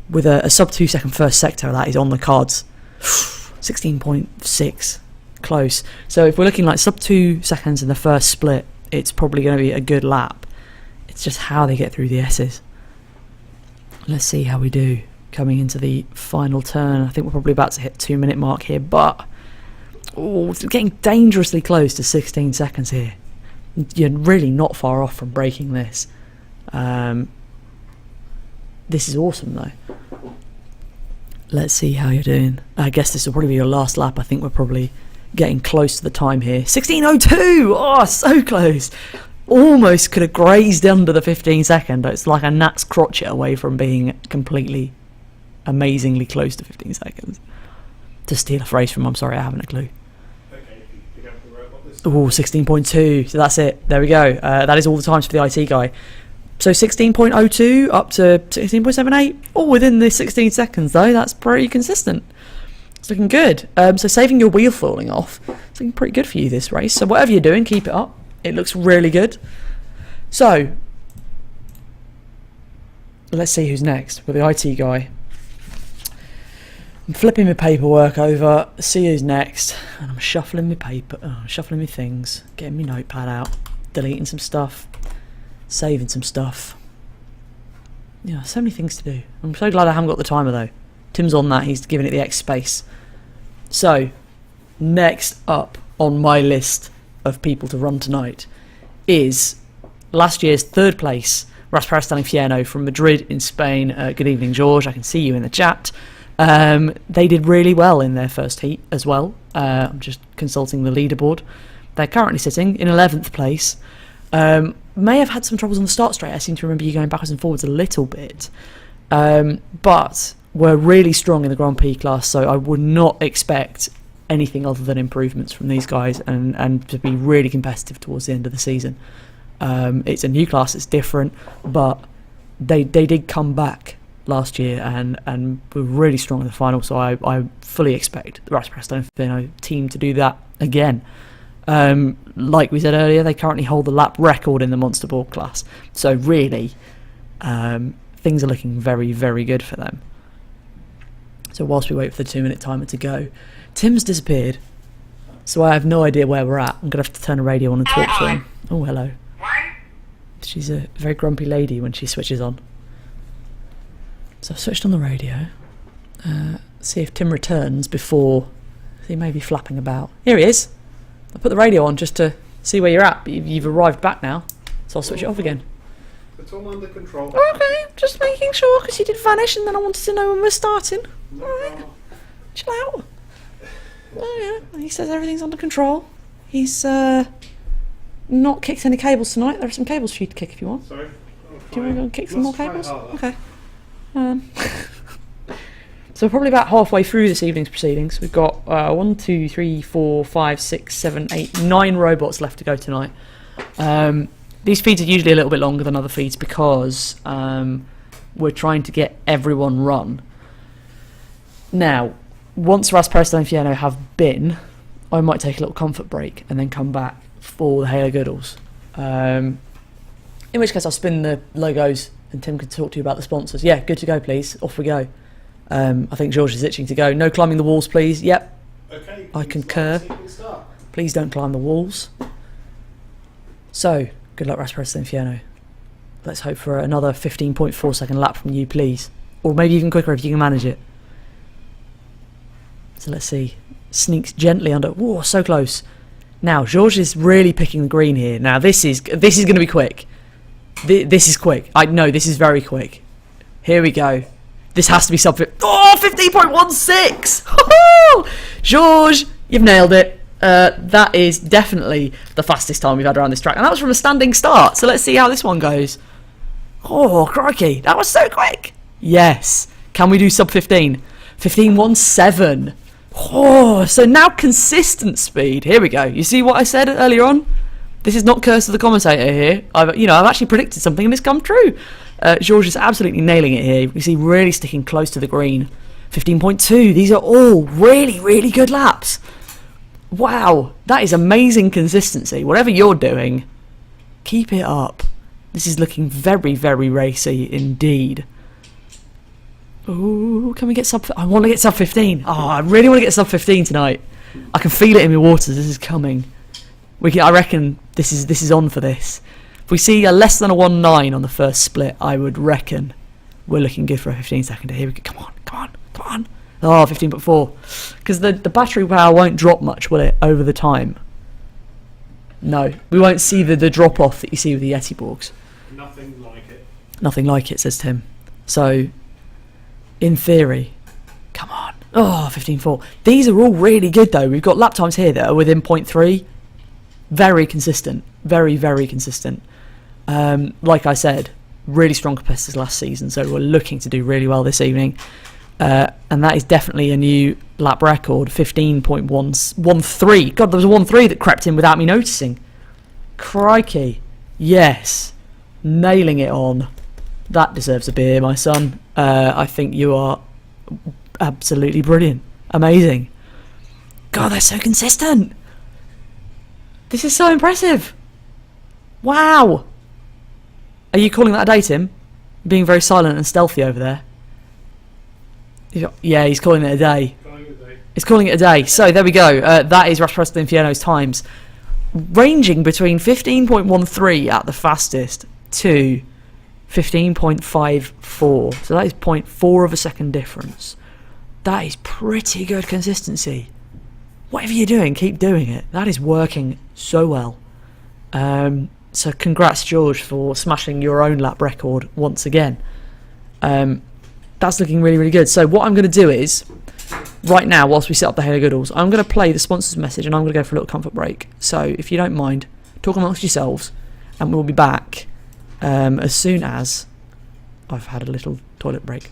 With a sub 2 second first sector, that is on the cards. 16.6, close. So if we're looking like sub 2 seconds in the first split, it's probably going to be a good lap. It's just how they get through the S's. Let's see how we do coming into the final turn. I think we're probably about to hit 2 minute mark here, but it's getting dangerously close to 16 seconds here. You're really not far off from breaking this. This is awesome though. Let's see how you're doing. I guess this will probably be your last lap. I think we're probably getting close to the time here. 16.02! Oh, so close. Almost could have grazed under the 15 second. It's like a gnat's crotchet away from being completely, amazingly close to 15 seconds. To steal a phrase from, I'm sorry, I haven't a clue. Okay, pick up the robot this Oh, 16.2. So that's it. There we go. That is all the times for the IT guy. So 16.02 up to 16.78, all within the 16 seconds though. That's pretty consistent. It's looking good. So saving your wheel falling off, it's looking pretty good for you this race. So whatever you're doing, keep it up. It looks really good. So let's see who's next with the IT guy. I'm flipping my paperwork over, see who's next, and I'm shuffling my paper, shuffling my things, getting my notepad out, deleting some stuff. Saving some stuff. Yeah, so many things to do. I'm so glad I haven't got the timer though. Tim's on that, he's giving it the X space. So, next up on my list of people to run tonight is last year's 3rd place Raspberry Infierno from Madrid in Spain. Good evening, George. I can see you in the chat. They did really well in their first heat as well. I'm just consulting the leaderboard. They're currently sitting in 11th place. May have had some troubles on the start straight. I seem to remember you going backwards and forwards a little bit. But were really strong in the Grand Prix class, so I would not expect anything other than improvements from these guys and to be really competitive towards the end of the season. It's a new class, it's different, but they did come back last year and were really strong in the final, so I fully expect the Raspberry Infierno team to do that again. Like we said earlier, they currently hold the lap record in the Monster Ball class. So really, things are looking very, very good for them. So whilst we wait for the 2 minute timer to go, Tim's disappeared. So I have no idea where we're at. I'm going to have to turn the radio on and talk to him. Oh, hello. She's a very grumpy lady when she switches on. So I've switched on the radio. See if Tim returns before he may be flapping about. Here he is. I put the radio on just to see where you're at, but you've arrived back now, so I'll switch it off again. It's all under control. Okay, just making sure, because you did vanish and then I wanted to know when we're starting. Alright, chill out. Oh yeah, he says everything's under control. He's not kicked any cables tonight. There are some cables for you to kick if you want. Sorry? Do you want to go and kick some more cables? Okay. So we're probably about halfway through this evening's proceedings. We've got 1, 2, 3, 4, 5, 6, 7, 8, 9 robots left to go tonight. These feeds are usually a little bit longer than other feeds because we're trying to get everyone run. Now, once Raspberry Infierno have been, I might take a little comfort break and then come back for the Halo Goodalls. In which case I'll spin the logos and Tim can talk to you about the sponsors. Yeah, good to go, please. Off we go. I think George is itching to go. No climbing the walls, please. Yep. Okay. I concur. Start. Please don't climb the walls. So, good luck, Rasputin Inferno. Let's hope for another 15.4 second lap from you, please. Or maybe even quicker if you can manage it. So let's see. Sneaks gently under. Whoa, so close. Now, George is really picking the green here. Now, this is going to be quick. This is quick. I know, this is very quick. Here we go. This has to be sub... Oh, 15.16! George, you've nailed it. That is definitely the fastest time we've had around this track. And that was from a standing start. So let's see how this one goes. Oh, crikey. That was so quick. Yes. Can we do sub 15? 15.17. Oh, so now consistent speed. Here we go. You see what I said earlier on? This is not curse of the commentator here. I've actually predicted something and it's come true. George is absolutely nailing it here. You see, really sticking close to the green. 15.2. These are all really, really good laps. Wow, that is amazing consistency. Whatever you're doing, keep it up. This is looking very, very racy indeed. Ooh, can we get sub... I want to get sub 15. Oh, I really want to get sub 15 tonight. I can feel it in my waters. This is coming. I reckon this is on for this. If we see a less than a 1.9 on the first split, I would reckon we're looking good for a 15 second. Here we go. Come on. Oh, 15.4. Because the battery power won't drop much, will it, over the time? No. We won't see the drop-off that you see with the Yeti Borgs. Nothing like it. Nothing like it, says Tim. So, in theory, come on. Oh, 15.4. These are all really good, though. We've got lap times here that are within 0.3. Very consistent. Very, very consistent. Like I said, really strong competitors last season, so we're looking to do really well this evening. And that is definitely a new lap record, 15.13. God, there was a 1.3 that crept in without me noticing. Crikey. Yes. Nailing it on. That deserves a beer, my son. I think you are absolutely brilliant. Amazing. God, they're so consistent. This is so impressive. Wow. Are you calling that a day, Tim? Being very silent and stealthy over there. Yeah, he's calling it a day. He's calling it a day. So there we go. That is Rasputin Inferno's times, ranging between 15.13 at the fastest to 15.54. So that is 0.4 of a second difference. That is pretty good consistency. Whatever you're doing, keep doing it. That is working so well. So congrats, George, for smashing your own lap record once again. That's looking really, really good. So what I'm going to do is, right now, whilst we set up the Halo Goodalls, I'm going to play the sponsor's message and I'm going to go for a little comfort break. So if you don't mind, talk amongst yourselves, and we'll be back as soon as I've had a little toilet break.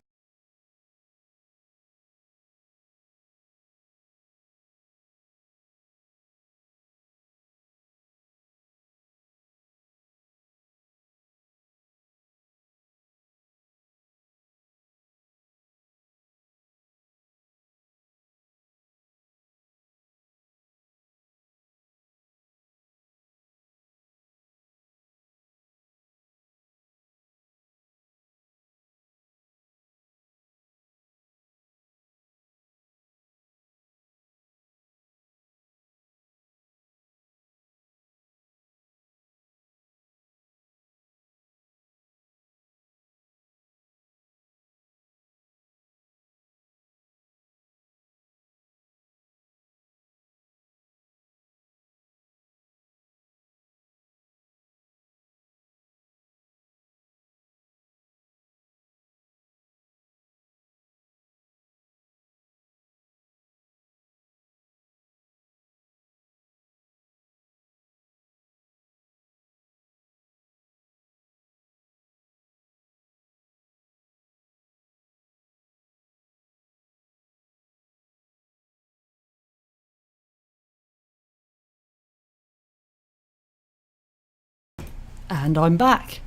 And I'm back,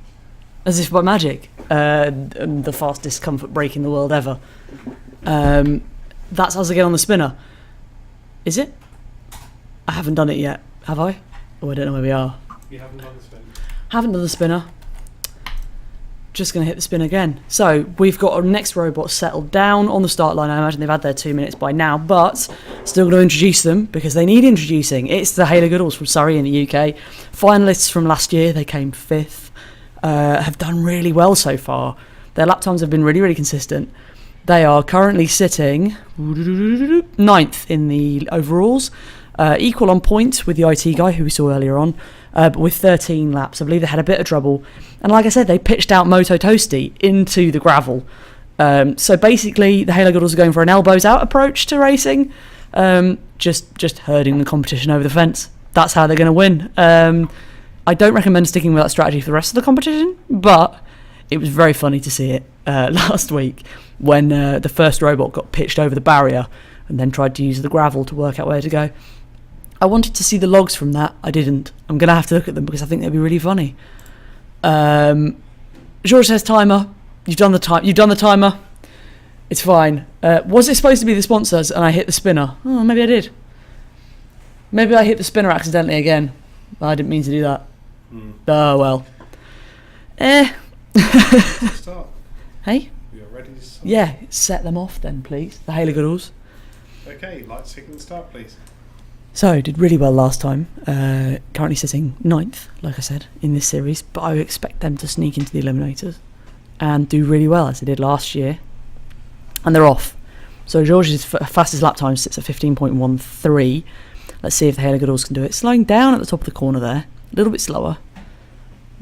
as if by magic. The fastest comfort break in the world ever. That's us again on the spinner. Is it? I haven't done it yet, have I? Oh, I don't know where we are. You haven't done the spin. Haven't done the spinner. just going to hit the spin again. So we've got our next robot settled down on the start line. I imagine they've had their 2 minutes by now, but still going to introduce them because they need introducing. It's the Haley Goodalls from Surrey in the UK. Finalists from last year, they came 5th. Have done really well so far. Their lap times have been really, really consistent. They are currently sitting 9th in the overalls, equal on points with the IT guy who we saw earlier on, but with 13 laps. I believe they had a bit of trouble. And like I said, they pitched out Moto Toasty into the gravel. So basically, the Halo Goodalls are going for an elbows out approach to racing, just herding the competition over the fence. That's how they're going to win. I don't recommend sticking with that strategy for the rest of the competition, but it was very funny to see it last week when the first robot got pitched over the barrier and then tried to use the gravel to work out where to go. I wanted to see the logs from that. I didn't. I'm going to have to look at them because I think they'd be really funny. George says timer. You've done the timer. It's fine. Was it supposed to be the sponsors and I hit the spinner? Oh, maybe I did. Maybe I hit the spinner accidentally again. I didn't mean to do that. Oh, well. Start. Hey? You're ready to start? Yeah, set them off then, please. The Haley Goodalls. Okay, light signal start, please. So, did really well last time. Currently sitting 9th, like I said, in this series. But I would expect them to sneak into the Eliminators and do really well, as they did last year. And they're off. So, George's fastest lap time sits at 15.13. Let's see if the Haley Goodalls can do it. Slowing down at the top of the corner there. A little bit slower.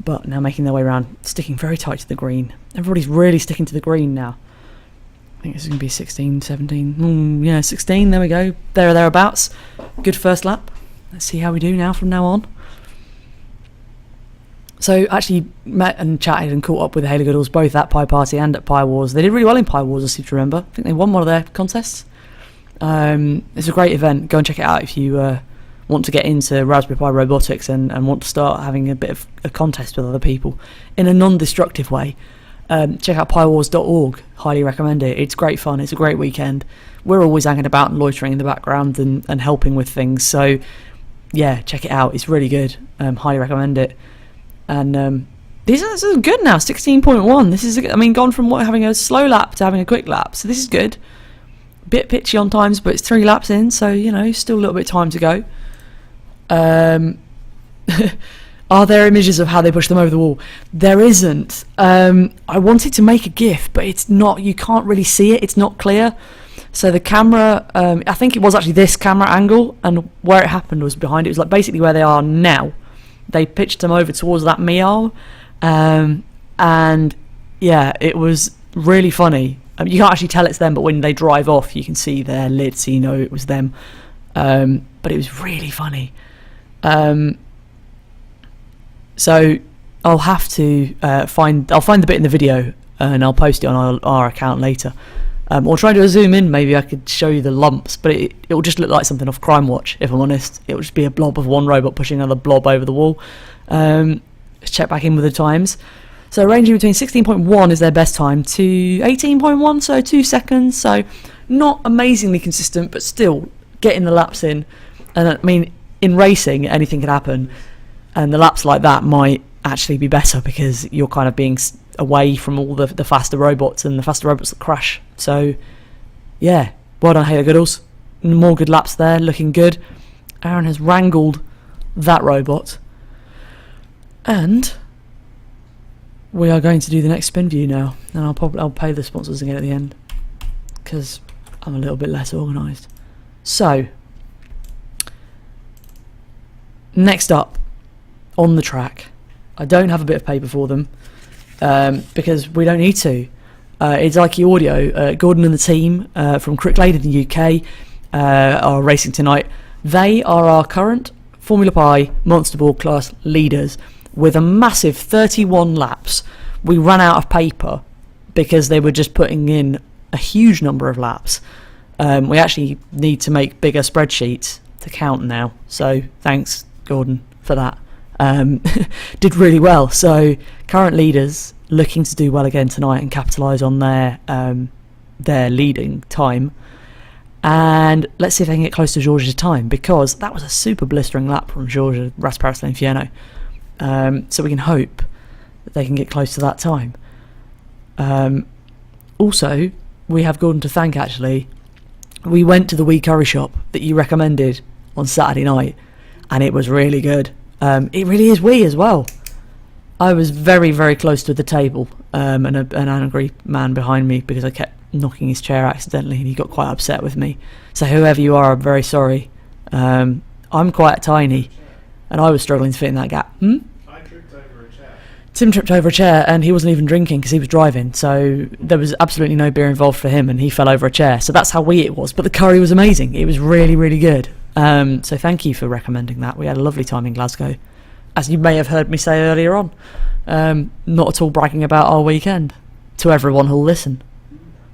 But now making their way around, sticking very tight to the green. Everybody's really sticking to the green now. I think this is going to be 16, 17. Yeah, 16, there we go. There or thereabouts. Good first lap. Let's see how we do now from now on. So, actually met and chatted and caught up with the Haley Goodalls both at Pie Party and at Pie Wars. They did really well in Pie Wars, I seem to remember. I think they won one of their contests. It's a great event. Go and check it out if you want to get into Raspberry Pi robotics and want to start having a bit of a contest with other people in a non-destructive way. Check out piewars.org. Highly recommend it. It's great fun. It's a great weekend. We're always hanging about and loitering in the background and helping with things. So, yeah, check it out. It's really good. Highly recommend it. And this is good now. 16.1. This is, gone from having a slow lap to having a quick lap. So this is good. Bit pitchy on times, but it's 3 laps in. So, still a little bit of time to go. Are there images of how they push them over the wall? There isn't. I wanted to make a GIF, but it's not. You can't really see it. It's not clear. So the camera, I think it was actually this camera angle, and where it happened was behind it. It was like basically where they are now. They pitched them over towards that meow, and yeah, it was really funny. You can't actually tell it's them, but when they drive off, you can see their lid, so you know it was them. But it was really funny. So I'll have to find the bit in the video and I'll post it on our account later. Or try to zoom in. Maybe I could show you the lumps, but it will just look like something off Crime Watch. If I'm honest, it will just be a blob of one robot pushing another blob over the wall. Let's check back in with the times. So ranging between 16.1 is their best time to 18.1, so 2 seconds. So not amazingly consistent, but still getting the laps in. And in racing, anything can happen. And the laps like that might actually be better because you're kind of being away from all the faster robots and the faster robots that crash. So, yeah, well done, Haley Goodalls. More good laps there, looking good. Aaron has wrangled that robot. And we are going to do the next spin view now. And I'll pay the sponsors again at the end because I'm a little bit less organised. So, next up on the track, I don't have a bit of paper for them because we don't need to. It's IQ Audio. Gordon and the team from Cricklade in the UK are racing tonight. They are our current Formula Pi Monster Ball class leaders with a massive 31 laps. We ran out of paper because they were just putting in a huge number of laps. We actually need to make bigger spreadsheets to count now. So thanks, Gordon, for that. Did really well. So current leaders looking to do well again tonight and capitalise on their leading time. And let's see if they can get close to George's time, because that was a super blistering lap from George at Rasparis Inferno. So we can hope that they can get close to that time. Also, we have Gordon to thank, actually. We went to the wee curry shop that you recommended on Saturday night, and it was really good. It really is wee as well. I was very, very close to the table, and an angry man behind me because I kept knocking his chair accidentally, and he got quite upset with me. So whoever you are, I'm very sorry. I'm quite tiny, and I was struggling to fit in that gap. I tripped over a chair. Tim tripped over a chair, and he wasn't even drinking because he was driving, so there was absolutely no beer involved for him, and he fell over a chair. So that's how wee it was. But the curry was amazing. It was really, really good. So thank you for recommending that. We had a lovely time in Glasgow, as you may have heard me say earlier on. Not at all bragging about our weekend to everyone who'll listen.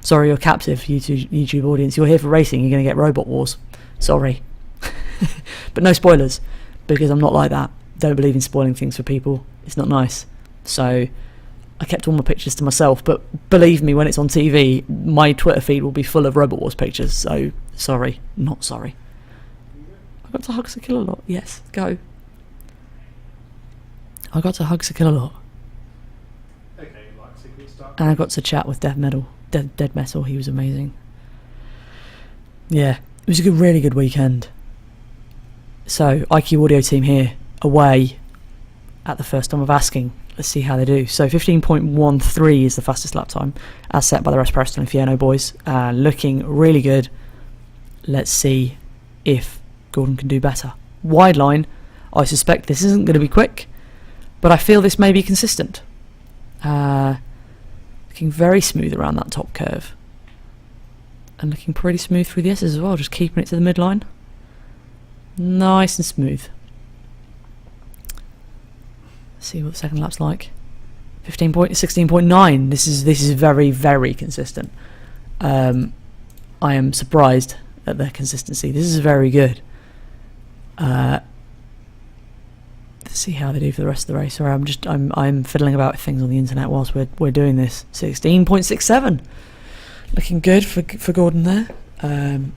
Sorry, you're captive, YouTube audience. You're here for racing. You're going to get Robot Wars. Sorry. But no spoilers, because I'm not like that. Don't believe in spoiling things for people. It's not nice. So I kept all my pictures to myself, but believe me, when it's on TV, my Twitter feed will be full of Robot Wars pictures. So sorry, not sorry. I got to hug to kill a lot. Yes, go. I got to hug to kill a lot. Okay, like single start. And I got to chat with Dead Metal. He was amazing. Yeah, it was a really good weekend. So, IQ Audio team here, away at the first time of asking. Let's see how they do. So, 15.13 is the fastest lap time, as set by the rest Preston and Fiano boys. Looking really good. Let's see if Gordon can do better. Wide line, I suspect this isn't going to be quick, but I feel this may be consistent. Looking very smooth around that top curve. And looking pretty smooth through the S's as well, just keeping it to the midline. Nice and smooth. Let's see what the second lap's like. 16.9. This is very, very consistent. I am surprised at their consistency. This is very good. Let's see how they do for the rest of the race. Sorry, I'm fiddling about with things on the internet whilst we're doing this. 16.67. Looking good for Gordon there, and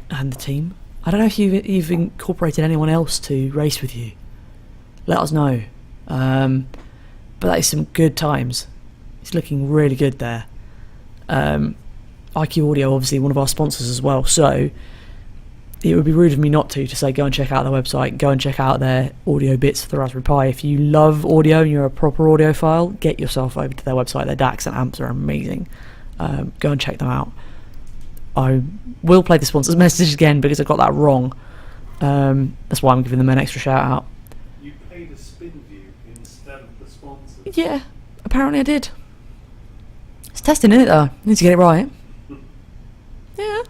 the team. I don't know if you've incorporated anyone else to race with you. Let us know. But that is some good times. He's looking really good there. IQ Audio, obviously one of our sponsors as well, so it would be rude of me not to say go and check out their website, go and check out their audio bits for the Raspberry Pi. If you love audio and you're a proper audiophile, get yourself over to their website. Their DACs and amps are amazing. Go and check them out. I will play the sponsors message again because I got that wrong. That's why I'm giving them an extra shout out. You paid a spin view instead of the sponsors. Yeah, apparently I did. It's testing, isn't it, though? Need to get it right. Yeah.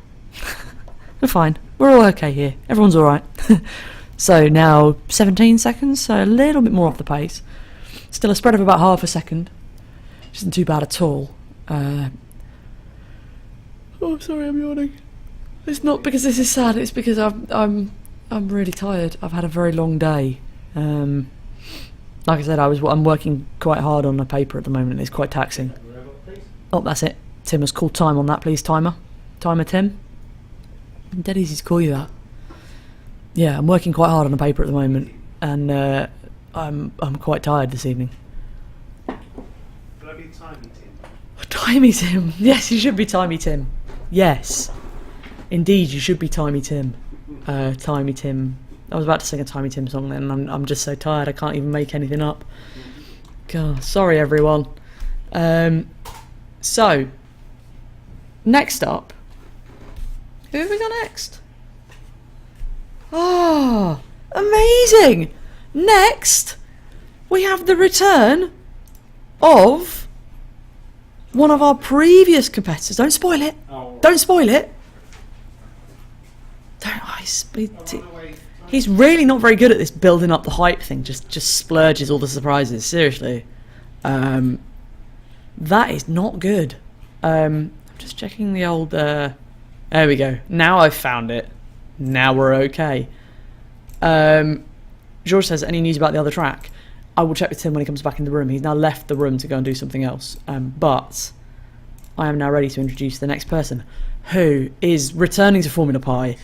We're fine. We're all okay here. Everyone's alright. So now 17 seconds, so a little bit more off the pace. Still a spread of about half a second. Which isn't too bad at all. Oh, sorry, I'm yawning. It's not because this is sad. It's because I'm really tired. I've had a very long day. Like I said, I'm working quite hard on a paper at the moment. It's quite taxing. Oh, that's it. Tim has called time on that, please, timer. Timer, Tim. Dead easy to call you that. Yeah, I'm working quite hard on a paper at the moment, and I'm quite tired this evening. Bloody Tiny Tim. Timey Tim. Yes, you should be Timey Tim. Yes, indeed, you should be Timey Tim. Timey Tim. I was about to sing a Timey Tim song then, and I'm just so tired I can't even make anything up. God, sorry everyone. So, next up, who have we got next? Oh, amazing! Next, we have the return of one of our previous competitors. Don't spoil it. Oh. Don't spoil it. He's really not very good at this building up the hype thing. Just splurges all the surprises. Seriously, that is not good. I'm just checking the old. There we go. Now I've found it. Now we're okay. George says, any news about the other track? I will check with Tim when he comes back in the room. He's now left the room to go and do something else. But I am now ready to introduce the next person, who is returning to Formula Pi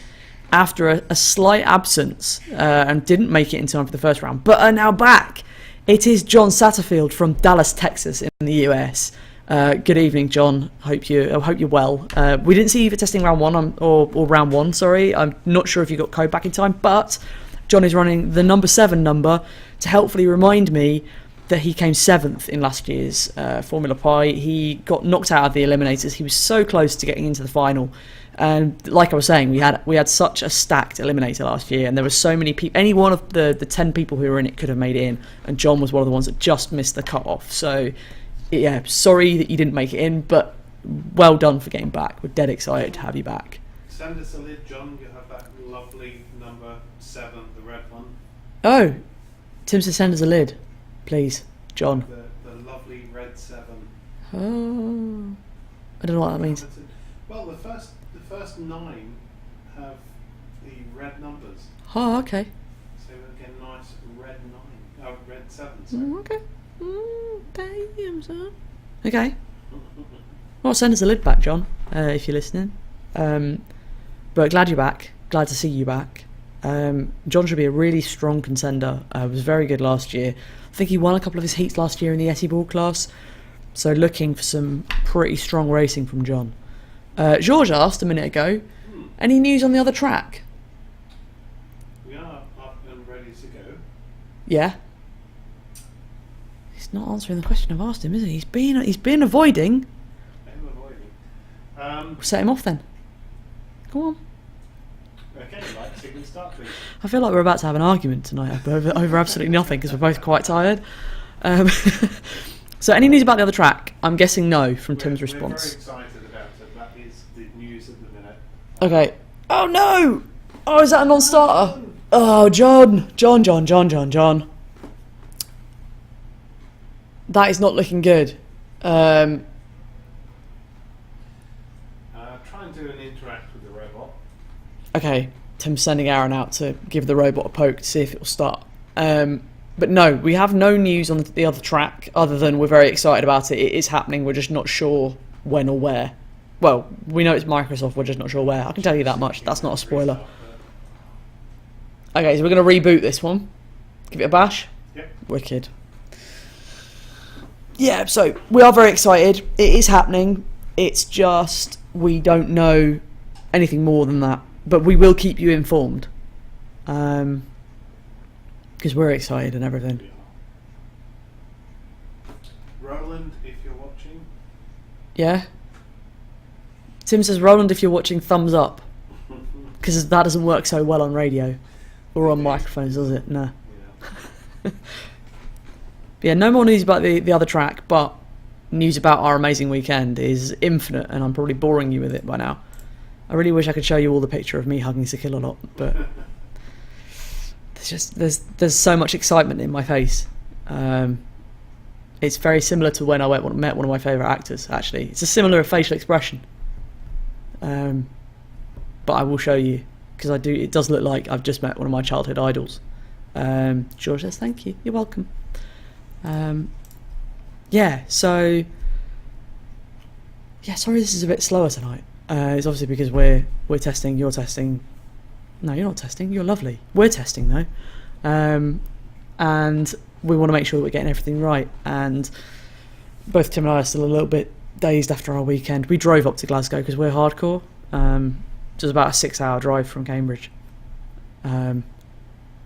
after a slight absence and didn't make it in time for the first round, but are now back. It is John Satterfield from Dallas, Texas in the US. Good evening, John. I hope you're well. We didn't see you for testing round one, or round one. Sorry, I'm not sure if you got code back in time, but John is running the number 7 number to helpfully remind me that he came 7th in last year's Formula Pi. He got knocked out of the eliminators. He was so close to getting into the final. And like I was saying, we had such a stacked eliminator last year, and there were so many people. Any one of the 10 people who were in it could have made it in, and John was one of the ones that just missed the cut-off. So, yeah, sorry that you didn't make it in, but well done for getting back. We're dead excited to have you back. Send us a lid, John. You have that lovely number 7, the red one. Oh, Tim says send us a lid, please, John. The lovely red 7. Oh, I don't know what that means. Well, the first 9 have the red numbers. Oh, okay. So we'll get a nice red 7. Sorry. Okay. Damn, son. Okay. Well, send us a lid back, John, if you're listening. But glad you're back. Glad to see you back. John should be a really strong contender. Was very good last year. I think he won a couple of his heats last year in the Yeti Ball class. So looking for some pretty strong racing from John. George asked a minute ago, any news on the other track? We are up and ready to go. Yeah. He's not answering the question I've asked him, is he? He's been avoiding. I'm avoiding. We'll set him off then. Go on. Okay, right, signal start, please. I feel like we're about to have an argument tonight over absolutely nothing because we're both quite tired. So any news about the other track? I'm guessing no from Tim's response. We're very excited about it. That is the news at the minute. Okay. Oh no! Oh, is that a non-starter? Oh, John. That is not looking good. Try and do an interact with the robot. Okay, Tim's sending Aaron out to give the robot a poke to see if it will start. But no, we have no news on the other track other than we're very excited about it. It is happening, we're just not sure when or where. Well, we know it's Microsoft, we're just not sure where. I can tell you that much, that's not a spoiler. Okay, so we're going to reboot this one. Give it a bash? Yep. Wicked. Yeah, so we are very excited. It is happening. It's just we don't know anything more than that. But we will keep you informed. Because we're excited and everything. Roland, if you're watching. Yeah? Tim says, Roland, if you're watching, thumbs up. Because that doesn't work so well on radio. Or on microphones, does it? No. Yeah. Yeah, no more news about the other track, but news about our amazing weekend is infinite, and I'm probably boring you with it by now. I really wish I could show you all the picture of me hugging Sakil a lot, but there's so much excitement in my face. It's very similar to when I met one of my favourite actors, actually. It's a similar facial expression. But I will show you, because it does look like I've just met one of my childhood idols. George says, thank you, you're welcome. Yeah, so... Yeah, sorry this is a bit slower tonight. It's obviously because we're testing, you're testing. No, you're not testing, you're lovely. We're testing though. And we want to make sure that we're getting everything right. And both Tim and I are still a little bit dazed after our weekend. We drove up to Glasgow because we're hardcore. It was about a 6-hour drive from Cambridge. And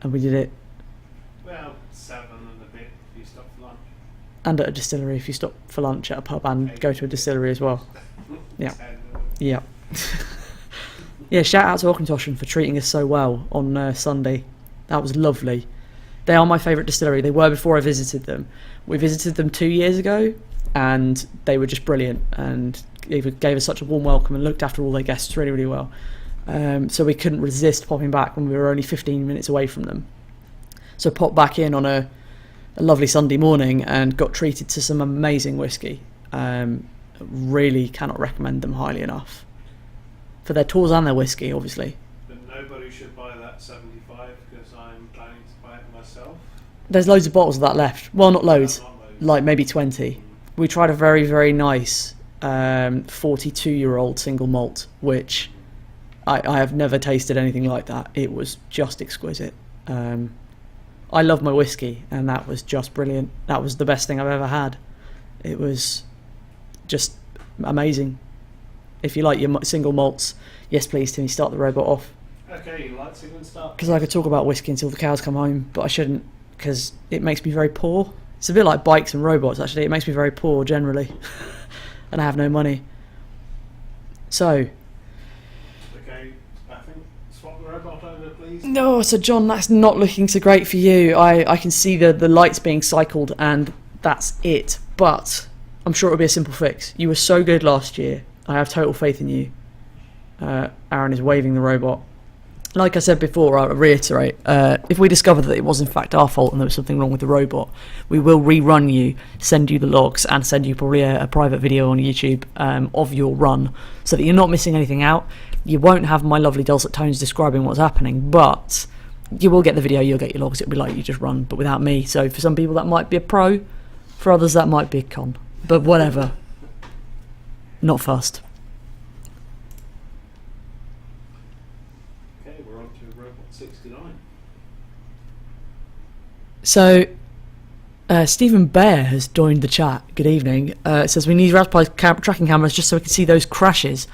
we did it. Well, 7 and a bit if you stop for lunch. And at a distillery if you stop for lunch at a pub and go to a distillery as well. Yeah. Yeah. Yeah, shout out to Auchentoshan for treating us so well on Sunday. That was lovely. They are my favourite distillery. They were before I visited them. We visited them 2 years ago and they were just brilliant and gave us such a warm welcome and looked after all their guests really, really well. So we couldn't resist popping back when we were only 15 minutes away from them. So popped back in on a lovely Sunday morning and got treated to some amazing whiskey. Really cannot recommend them highly enough. For their tours and their whiskey, obviously. But nobody should buy that 75 because I'm planning to buy it myself. There's loads of bottles of that left. Well, not loads. Not loads. Like maybe 20. We tried a very, very nice 42-year-old single malt, which I have never tasted anything like that. It was just exquisite. I love my whiskey, and that was just brilliant. That was the best thing I've ever had. It was just amazing. If you like your single malts, yes please Timmy, start the robot off. Okay, light sequence start. Because I could talk about whiskey until the cows come home, but I shouldn't, because it makes me very poor. It's a bit like bikes and robots actually, it makes me very poor generally. And I have no money. So... Okay, I think swap the robot over please. No, so John, that's not looking so great for you. I can see the lights being cycled and that's it. But I'm sure it'll be a simple fix. You were so good last year. I have total faith in you. Aaron is waving the robot. Like I said before, I'll reiterate, if we discover that it was in fact our fault and there was something wrong with the robot, we will rerun you, send you the logs, and send you probably a private video on YouTube of your run, so that you're not missing anything out. You won't have my lovely dulcet tones describing what's happening, but you will get the video, you'll get your logs, it'll be like you just run, but without me. So for some people that might be a pro, for others that might be a con. But whatever. Not fussed. Okay, we're on to robot 69. So, Stephen Bear has joined the chat. Good evening. It says we need Raspberry tracking cameras just so we can see those crashes.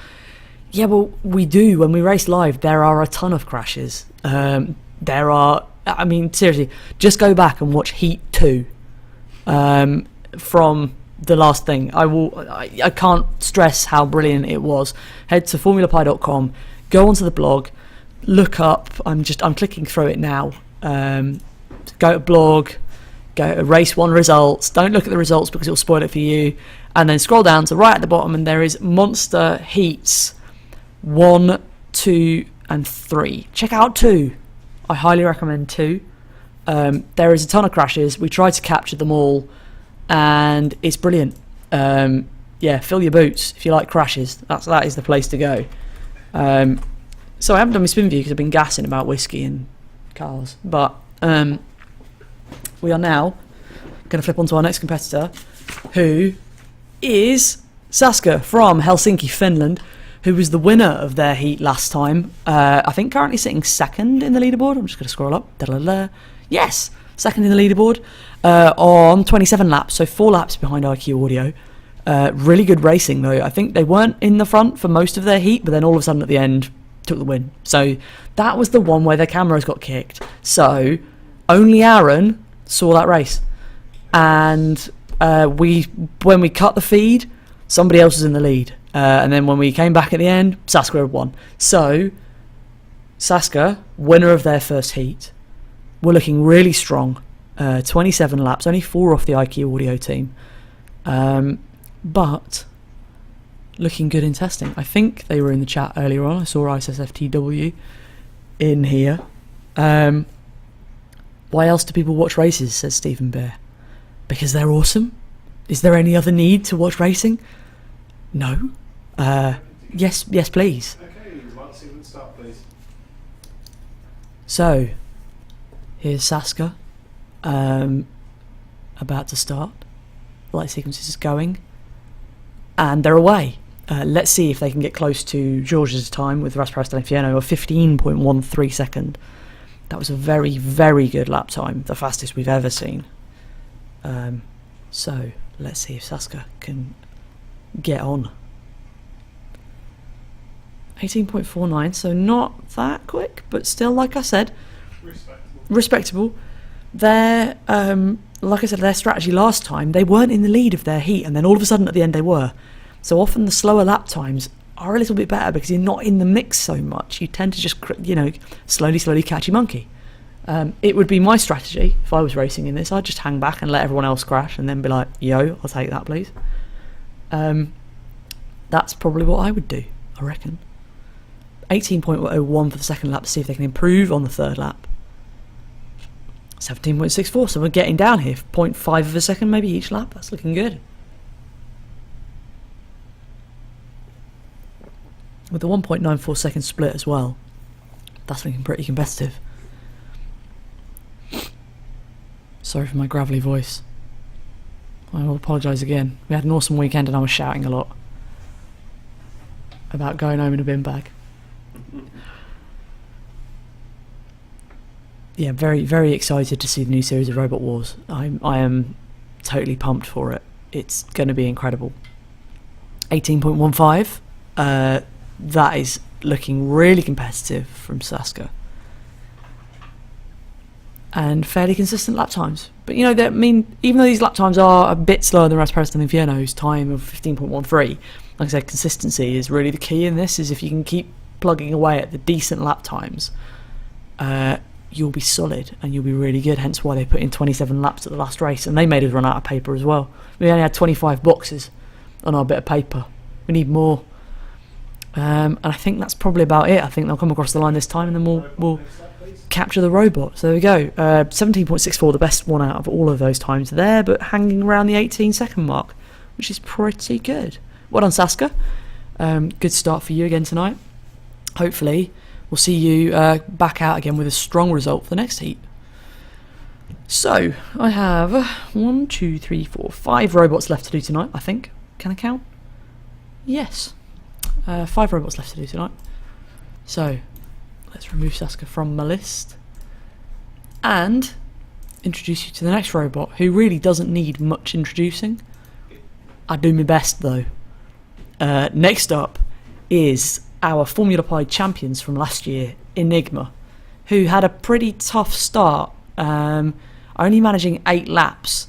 Yeah, well, we do. When we race live, there are a ton of crashes. There are... I mean, seriously, just go back and watch Heat 2 from the last thing. I can't stress how brilliant it was. Head to formulapie.com, go onto the blog, look up... I'm clicking through it now. Go to blog, go to race 1 results. Don't look at the results because it'll spoil it for you. And then scroll down to right at the bottom and there is Monster Heats 1, 2 and 3. Check out 2. I highly recommend 2. There is a ton of crashes. We tried to capture them all and it's brilliant. Yeah, fill your boots if you like crashes. That is the place to go. So I haven't done my spin view because I've been gassing about whiskey and cars. But we are now going to flip on to our next competitor, who is Saska from Helsinki, Finland, who was the winner of their heat last time. I think currently sitting second in the leaderboard. I'm just going to scroll up. Da-da-da. Yes, second in the leaderboard on 27 laps, so 4 laps behind IQ Audio. Really good racing though. I think they weren't in the front for most of their heat, but then all of a sudden at the end took the win. So that was the one where their cameras got kicked. So only Aaron saw that race, and when we cut the feed, somebody else was in the lead, and then when we came back at the end, Saska had won. So Saska, winner of their first heat, were looking really strong. 27 laps, only 4 off the IQ Audio team, but looking good in testing. I think they were in the chat earlier on. I saw ISSFTW in here. Why else do people watch races, says Stephen Bear? Because they're awesome? Is there any other need to watch racing? No. Yes, please. Okay, light sequence start please. So, here's Saska, about to start. Light sequences is going, and they're away. Let's see if they can get close to George's time with Raspberry Inferno of 15.13 second. That was a very, very good lap time, the fastest we've ever seen. So let's see if Saska can get on. 18.49, so not that quick, but still, like I said, respectable. Their, like I said, their strategy last time, they weren't in the lead of their heat, and then all of a sudden at the end they were. So often the slower lap times are a little bit better because you're not in the mix so much. You tend to just, slowly catch your monkey. It would be my strategy if I was racing in this. I'd just hang back and let everyone else crash and then be like, yo, I'll take that, please. That's probably what I would do, I reckon. 18.01 for the second lap to see if they can improve on the third lap. 17.64, so we're getting down here. 0.5 of a second maybe each lap. That's looking good. With the 1.94 second split as well, that's looking pretty competitive. Sorry for my gravelly voice. I will apologise again. We had an awesome weekend and I was shouting a lot about going home in a bin bag. Yeah, very, very excited to see the new series of Robot Wars. I am totally pumped for it. It's going to be incredible. 18.15. That is looking really competitive from Saska. And fairly consistent lap times. But, you know, even though these lap times are a bit slower than Rasmussen and Infierno's time of 15.13, like I said, consistency is really the key in this, is if you can keep plugging away at the decent lap times, you'll be solid and you'll be really good. Hence why they put in 27 laps at the last race, and they made us run out of paper as well. We only had 25 boxes on our bit of paper. We need more. And I think that's probably about it. I think they'll come across the line this time, and then we'll capture the robot. So there we go. 17.64, the best one out of all of those times there, but hanging around the 18-second mark, which is pretty good. Well done, Saska. Good start for you again tonight. Hopefully, we'll see you back out again with a strong result for the next heat. So, I have 1, 2, 3, 4, 5 robots left to do tonight, I think. Can I count? Yes. 5 robots left to do tonight. So, let's remove Saska from my list. And introduce you to the next robot, who really doesn't need much introducing. I do my best, though. Next up is our Formula Pi champions from last year, Enigma, who had a pretty tough start, only managing 8 laps,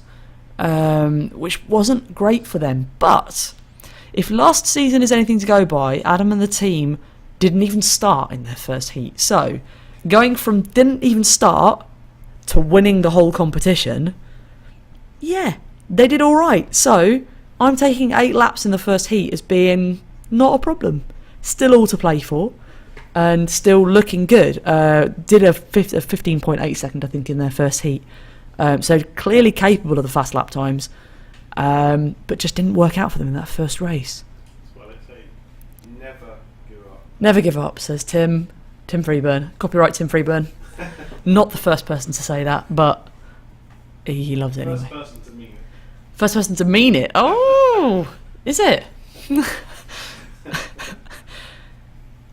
which wasn't great for them. But if last season is anything to go by, Adam and the team didn't even start in their first heat. So, going from didn't even start to winning the whole competition, yeah, they did alright. So, I'm taking 8 laps in the first heat as being not a problem. Still all to play for, and still looking good. Did a 15.8 second, I think, in their first heat. So clearly capable of the fast lap times, but just didn't work out for them in that first race. Well, it's a never give up. Never give up, says Tim Freeburn. Copyright Tim Freeburn. Not the first person to say that, but he loves it anyway. First person to mean it. First person to mean it. Oh, is it?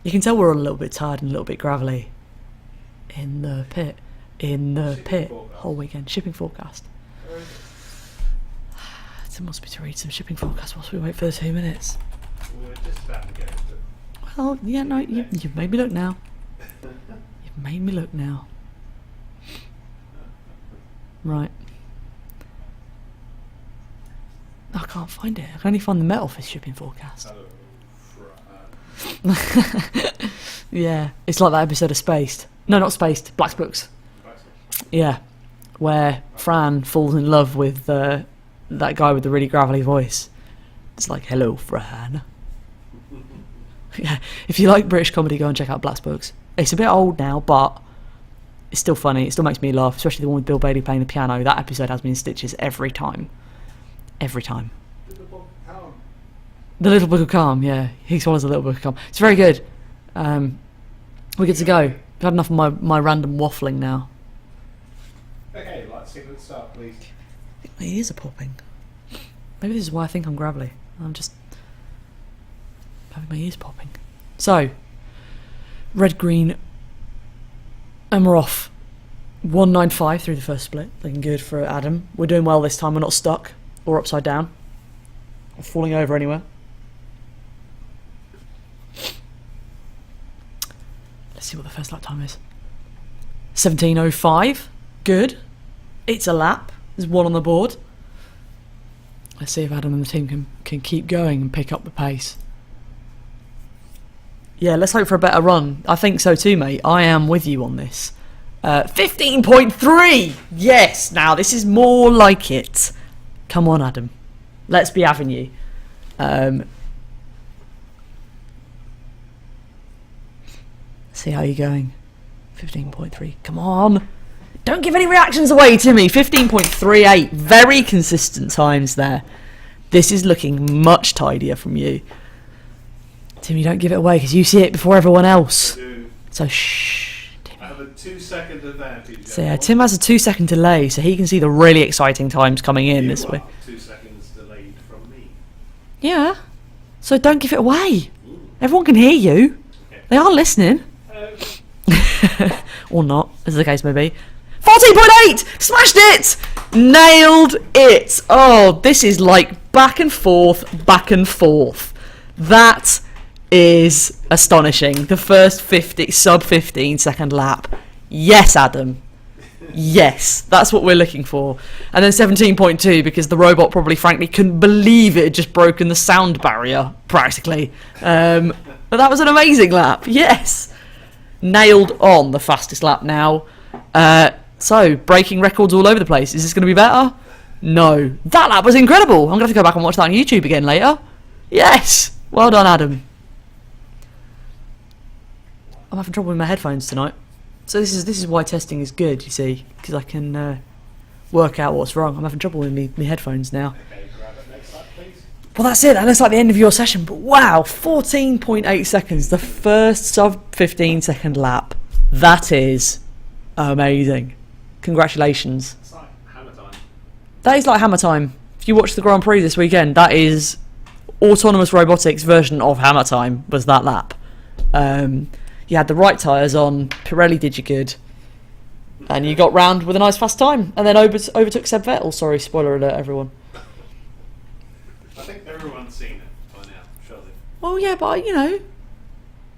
You can tell we're all a little bit tired and a little bit gravelly in the pit. Whole weekend. Shipping forecast. Tim wants me to read some shipping forecast whilst we wait for the 2 minutes. We're just about to get into it. Well, yeah, no, you've made me look now. You've made me look now. Right. I can't find it. I can only find the Met Office shipping forecast. Yeah, it's like that episode of Spaced. No, not Spaced. Black's Books. Yeah, where Fran falls in love with that guy with the really gravelly voice. It's like, hello, Fran. Yeah, if you like British comedy, go and check out Black's Books. It's a bit old now, but it's still funny. It still makes me laugh, especially the one with Bill Bailey playing the piano. That episode has me in stitches every time. Every time. The Little Book of Calm, yeah. He swallows the Little Book of Calm. It's very good. We're good to go. I've had enough of my random waffling now. Okay, let's see the start, please. I think my ears are popping. Maybe this is why I think I'm gravelly. I'm just having my ears popping. So, red, green, and we're off. 195 through the first split. Looking good for Adam. We're doing well this time. We're not stuck or upside down or falling over anywhere. Let's see what the first lap time is. 17.05. Good. It's a lap. There's one on the board. Let's see if Adam and the team can keep going and pick up the pace. Yeah, let's hope for a better run. I think so too, mate. I am with you on this. 15.3! Yes! Now, this is more like it. Come on, Adam. Let's be having you. See how you're going. 15.3. Come on. Don't give any reactions away, Timmy. 15.38. Very consistent times there. This is looking much tidier from you. Timmy, don't give it away because you see it before everyone else. So shh. Timmy. I have a 2-second advantage. So yeah, Tim has a 2-second delay, so he can see the really exciting times coming in this way. 2 seconds delayed from me. Yeah. So don't give it away. Everyone can hear you. Okay. They are listening. Or not, as the case may be. 14.8! Smashed it! Nailed it! Oh, this is like back and forth, back and forth. That is astonishing. The first sub 15 second lap. Yes, Adam. Yes, that's what we're looking for. And then 17.2 because the robot probably frankly couldn't believe it had just broken the sound barrier, practically. But that was an amazing lap. Yes. Nailed on the fastest lap now. So, breaking records all over the place. Is this going to be better? No. That lap was incredible. I'm going to have to go back and watch that on YouTube again later. Yes. Well done, Adam. I'm having trouble with my headphones tonight. So this is why testing is good, you see, because I can work out what's wrong. I'm having trouble with me headphones now. Okay, grab it next up, please. Well, that's it. That looks like the end of your session. But wow, 14.8 seconds, the first sub 15 second lap. That is amazing. Congratulations. It's like hammer time. That is like hammer time. If you watch the Grand Prix this weekend, that is autonomous robotics version of hammer time. Was that lap? You had the right tyres on, Pirelli did you good, and you got round with a nice fast time, and then overtook Seb Vettel. Sorry, spoiler alert, everyone. I think everyone's seen it by now, surely. Well, yeah, but, you know,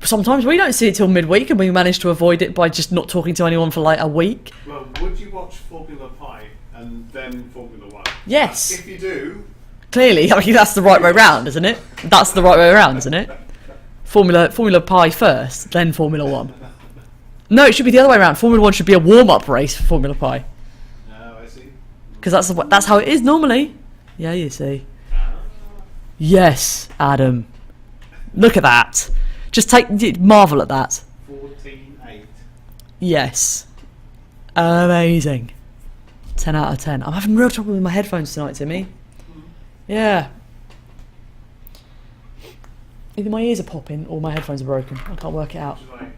sometimes we don't see it till midweek, and we manage to avoid it by just not talking to anyone for, like, a week. Well, would you watch Formula Pi and then Formula 1? Yes. If you do... Clearly, I mean, that's the right way round, isn't it? That's the right way around, isn't it? Formula Pi first, then Formula 1. No, it should be the other way around. Formula 1 should be a warm-up race for Formula Pi. No, I see. Because that's how it is normally. Yeah, you see. Yes, Adam. Look at that. Just marvel at that. 14.8. Yes. Amazing. 10 out of 10. I'm having real trouble with my headphones tonight, Timmy. Yeah. Either my ears are popping or my headphones are broken. I can't work it out. Would you like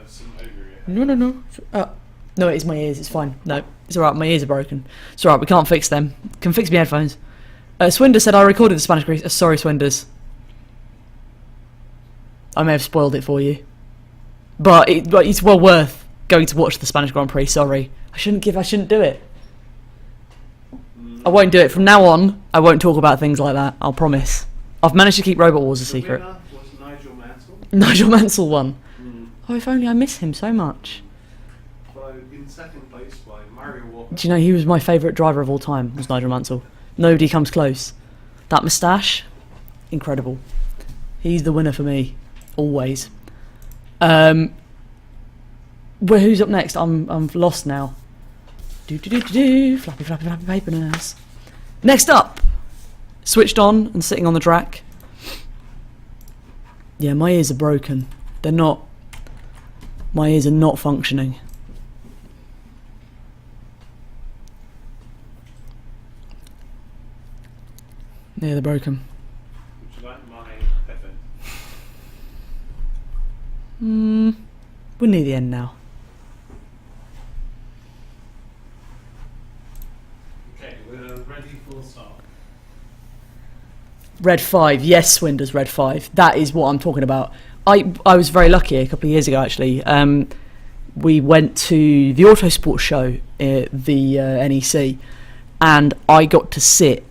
some over your head? No. No, it is my ears. It's fine. No, it's alright. My ears are broken. It's alright. We can't fix them. Can fix my headphones. Swinders said I recorded the Spanish Grease. Sorry, Swinders. I may have spoiled it for you. But it's well worth going to watch the Spanish Grand Prix. Sorry. I shouldn't do it. I won't do it. From now on, I won't talk about things like that. I'll promise. I've managed to keep Robot Wars a secret. The winner was Nigel Mansell. Nigel Mansell won. Oh, if only I miss him so much. Followed in second place by Mario Walker. Do you know he was my favourite driver of all time, was Nigel Mansell. Nobody comes close. That moustache, incredible. He's the winner for me, always. Who's up next? I'm lost now. Flappy paper nurse. Next up, switched on and sitting on the track. Yeah, my ears are broken. They're not. My ears are not functioning. Yeah, they're broken. Would you like my headphones? We're near the end now. Okay, we're ready for the start. Red 5, yes, Swinders, Red 5. That is what I'm talking about. I was very lucky a couple of years ago, actually. We went to the Autosport show at the NEC, and I got to sit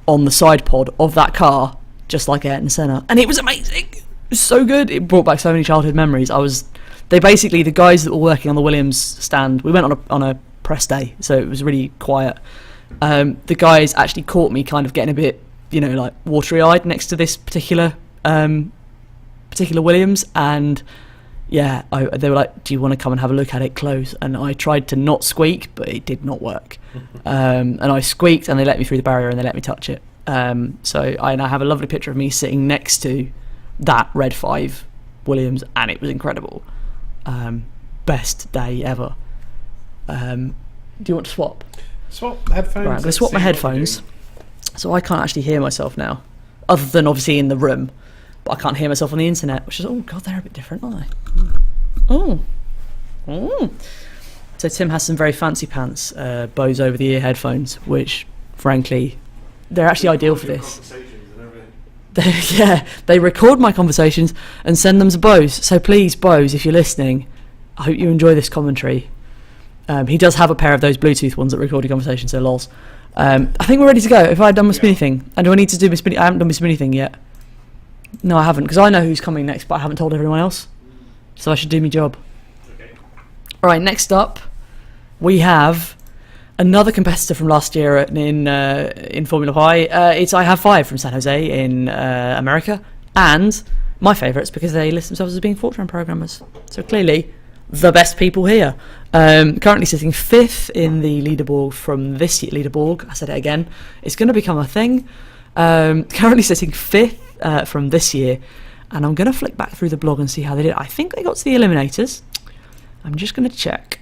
on the side pod of that car, just like Ayrton Senna, and it was amazing. It was so good. It brought back so many childhood memories. The guys that were working on the Williams stand, we went on a press day, so it was really quiet. The guys actually caught me kind of getting a bit, like watery-eyed next to this particular Williams, and yeah, they were like, do you want to come and have a look at it close? And I tried to not squeak, but it did not work. And I squeaked, and they let me through the barrier, and they let me touch it. So I now have a lovely picture of me sitting next to that Red 5 Williams, and it was incredible. Best day ever. Do you want to swap? Swap headphones. Right, I'm going to swap my headphones, so I can't actually hear myself now, other than obviously in the room. But I can't hear myself on the internet, which is, oh god, they're a bit different, aren't they? Oh. So Tim has some very fancy pants, Bose over the ear headphones, which, frankly, they're actually ideal for this. They record my conversations and send them to Bose. So please, Bose, if you're listening, I hope you enjoy this commentary. He does have a pair of those Bluetooth ones that record your conversations, so lols. I think we're ready to go. If I had done my spinny thing, and do I need to do my spinny? I haven't done my spinny thing yet. No, I haven't, because I know who's coming next, but I haven't told everyone else. So I should do my job. Okay. All right, next up, we have another competitor from last year in Formula Y. It's I Have 5 from San Jose in America, and my favourites because they list themselves as being Fortran programmers. So clearly, the best people here. Currently sitting 5th in the leaderboard from this year. Leaderboard, I said it again. It's going to become a thing. Currently sitting 5th from this year. And I'm going to flick back through the blog and see how they did. I think they got to the eliminators. I'm just going to check.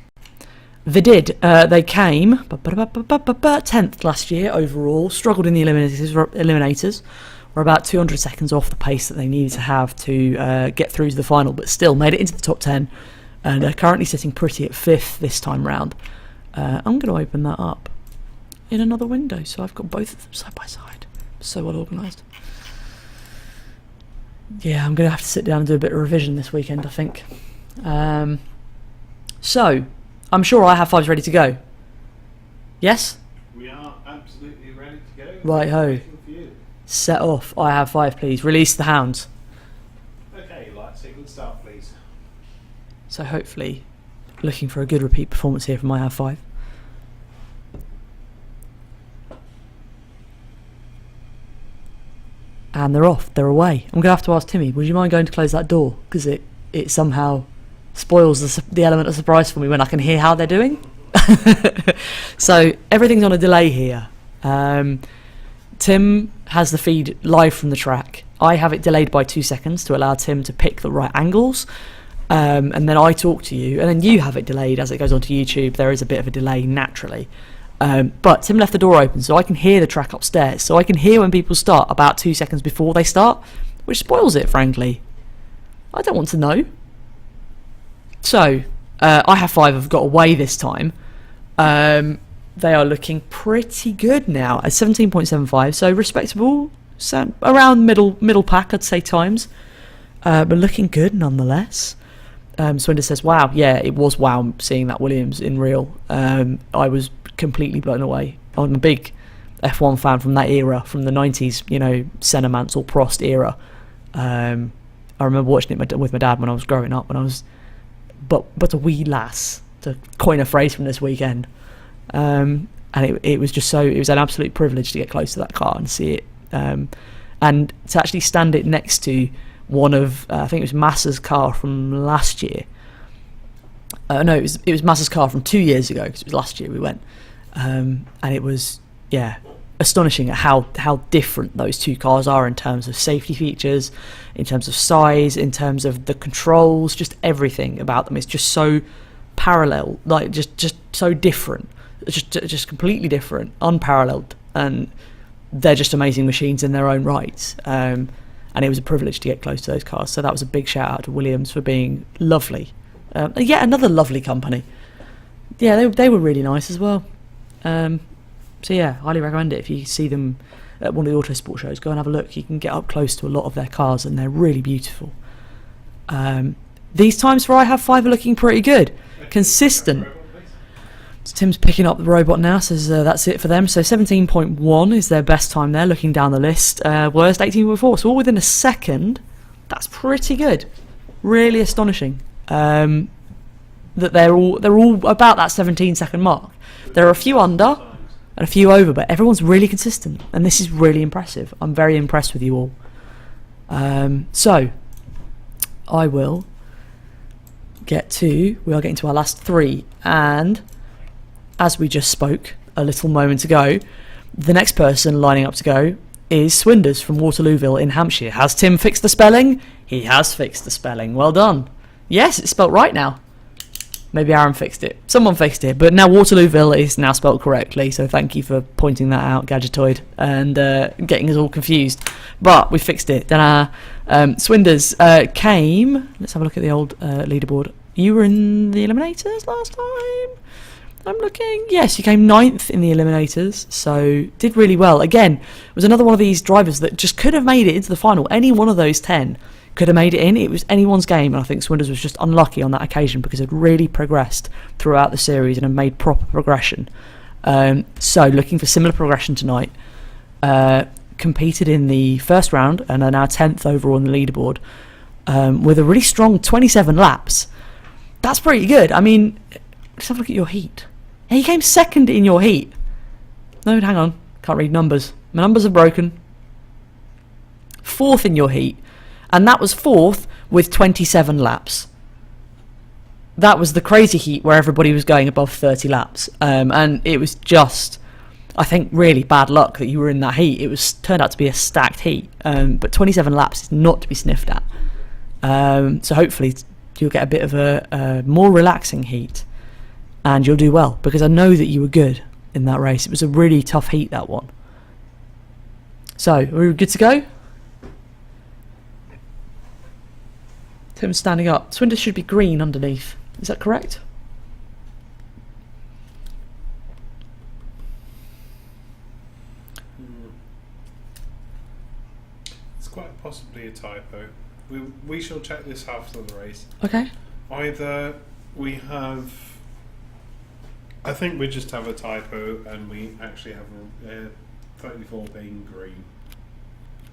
They did. They came 10th last year overall. Struggled in the eliminators. Were about 200 seconds off the pace that they needed to have to get through to the final. But still made it into the top 10. And they're currently sitting pretty at 5th this time round. I'm going to open that up in another window. So I've got both of them side by side. So well organised. Yeah, I'm going to have to sit down and do a bit of revision this weekend, I think. So, I'm sure I Have 5's ready to go. Yes? We are absolutely ready to go. Right-ho. Waiting for you. Set off. I Have 5, please. Release the hounds. Okay, light sequence start, please. So hopefully, looking for a good repeat performance here from I Have 5. And they're off. They're away. I'm going to have to ask Timmy, would you mind going to close that door? Because it somehow spoils the element of surprise for me when I can hear how they're doing. So everything's on a delay here. Tim has the feed live from the track. I have it delayed by 2 seconds to allow Tim to pick the right angles. And then I talk to you. And then you have it delayed as it goes onto YouTube. There is a bit of a delay naturally. But Tim left the door open so I can hear the track upstairs. So I can hear when people start about 2 seconds before they start, which spoils it, frankly. I don't want to know. So, I Have 5 have got away this time. They are looking pretty good now at 17.75, so respectable. So around middle pack, I'd say times. But looking good nonetheless. Swinder says, wow, yeah, it was wow seeing that Williams in real. I was completely blown away. I'm a big F1 fan from that era, from the 90s, Senna, Mansell, Prost era. I remember watching it with my dad when I was growing up, when I was but a wee lass, to coin a phrase from this weekend. And it was just it was an absolute privilege to get close to that car and see it. And to actually stand it next to one of, I think it was Massa's car from last year. No, it was Massa's car from 2 years ago, because it was last year we went. And it was, astonishing at how different those two cars are in terms of safety features, in terms of size, in terms of the controls, just everything about them is just so parallel, like just so different, just completely different, unparalleled, and they're just amazing machines in their own rights. And it was a privilege to get close to those cars. So that was a big shout out to Williams for being lovely. Yet another lovely company. Yeah, they were really nice as well. So yeah, highly recommend it. If you see them at one of the Autosport shows, go and have a look. You can get up close to a lot of their cars, and they're really beautiful. These times for I Have 5 are looking pretty good. Consistent. So Tim's picking up the robot now, says that's it for them. So 17.1 is their best time there, looking down the list. Worst 18.4, so all within a second. That's pretty good. Really astonishing. That they're all about that 17-second mark. There are a few under and a few over, but everyone's really consistent, and this is really impressive. I'm very impressed with you all. So I will we are getting to our last three, and as we just spoke a little moment ago, the next person lining up to go is Swinders from Waterlooville in Hampshire. Has Tim fixed the spelling? He has fixed the spelling. Well done. Yes, it's spelt right now. Maybe Aaron fixed it. Someone fixed it. But now Waterlooville is now spelt correctly, so thank you for pointing that out, Gadgetoid, and getting us all confused. But we fixed it. Then Swinders came... Let's have a look at the old leaderboard. You were in the Eliminators last time? I'm looking. Yes, you came 9th in the Eliminators, so did really well. Again, was another one of these drivers that just could have made it into the final. Any one of those 10 could have made it in. It was anyone's game, and I think Swinders was just unlucky on that occasion because it had really progressed throughout the series and had made proper progression. So looking for similar progression tonight. competed in the first round and are now 10th overall on the leaderboard with a really strong 27 laps. That's pretty good. I mean, let's have a look at your heat. He came second in your heat. No, hang on. Can't read numbers. My numbers are broken. 4th in your heat. And that was 4th with 27 laps. That was the crazy heat where everybody was going above 30 laps. And it was just, I think, really bad luck that you were in that heat. It was turned out to be a stacked heat. But 27 laps is not to be sniffed at. So hopefully you'll get a bit of a more relaxing heat. And you'll do well. Because I know that you were good in that race. It was a really tough heat, that one. So, are we good to go? Tim's standing up. Swinders should be green underneath. Is that correct? It's quite possibly a typo. We shall check this after the race. Okay. Either we have... I think we just have a typo and we actually have a 34 being green.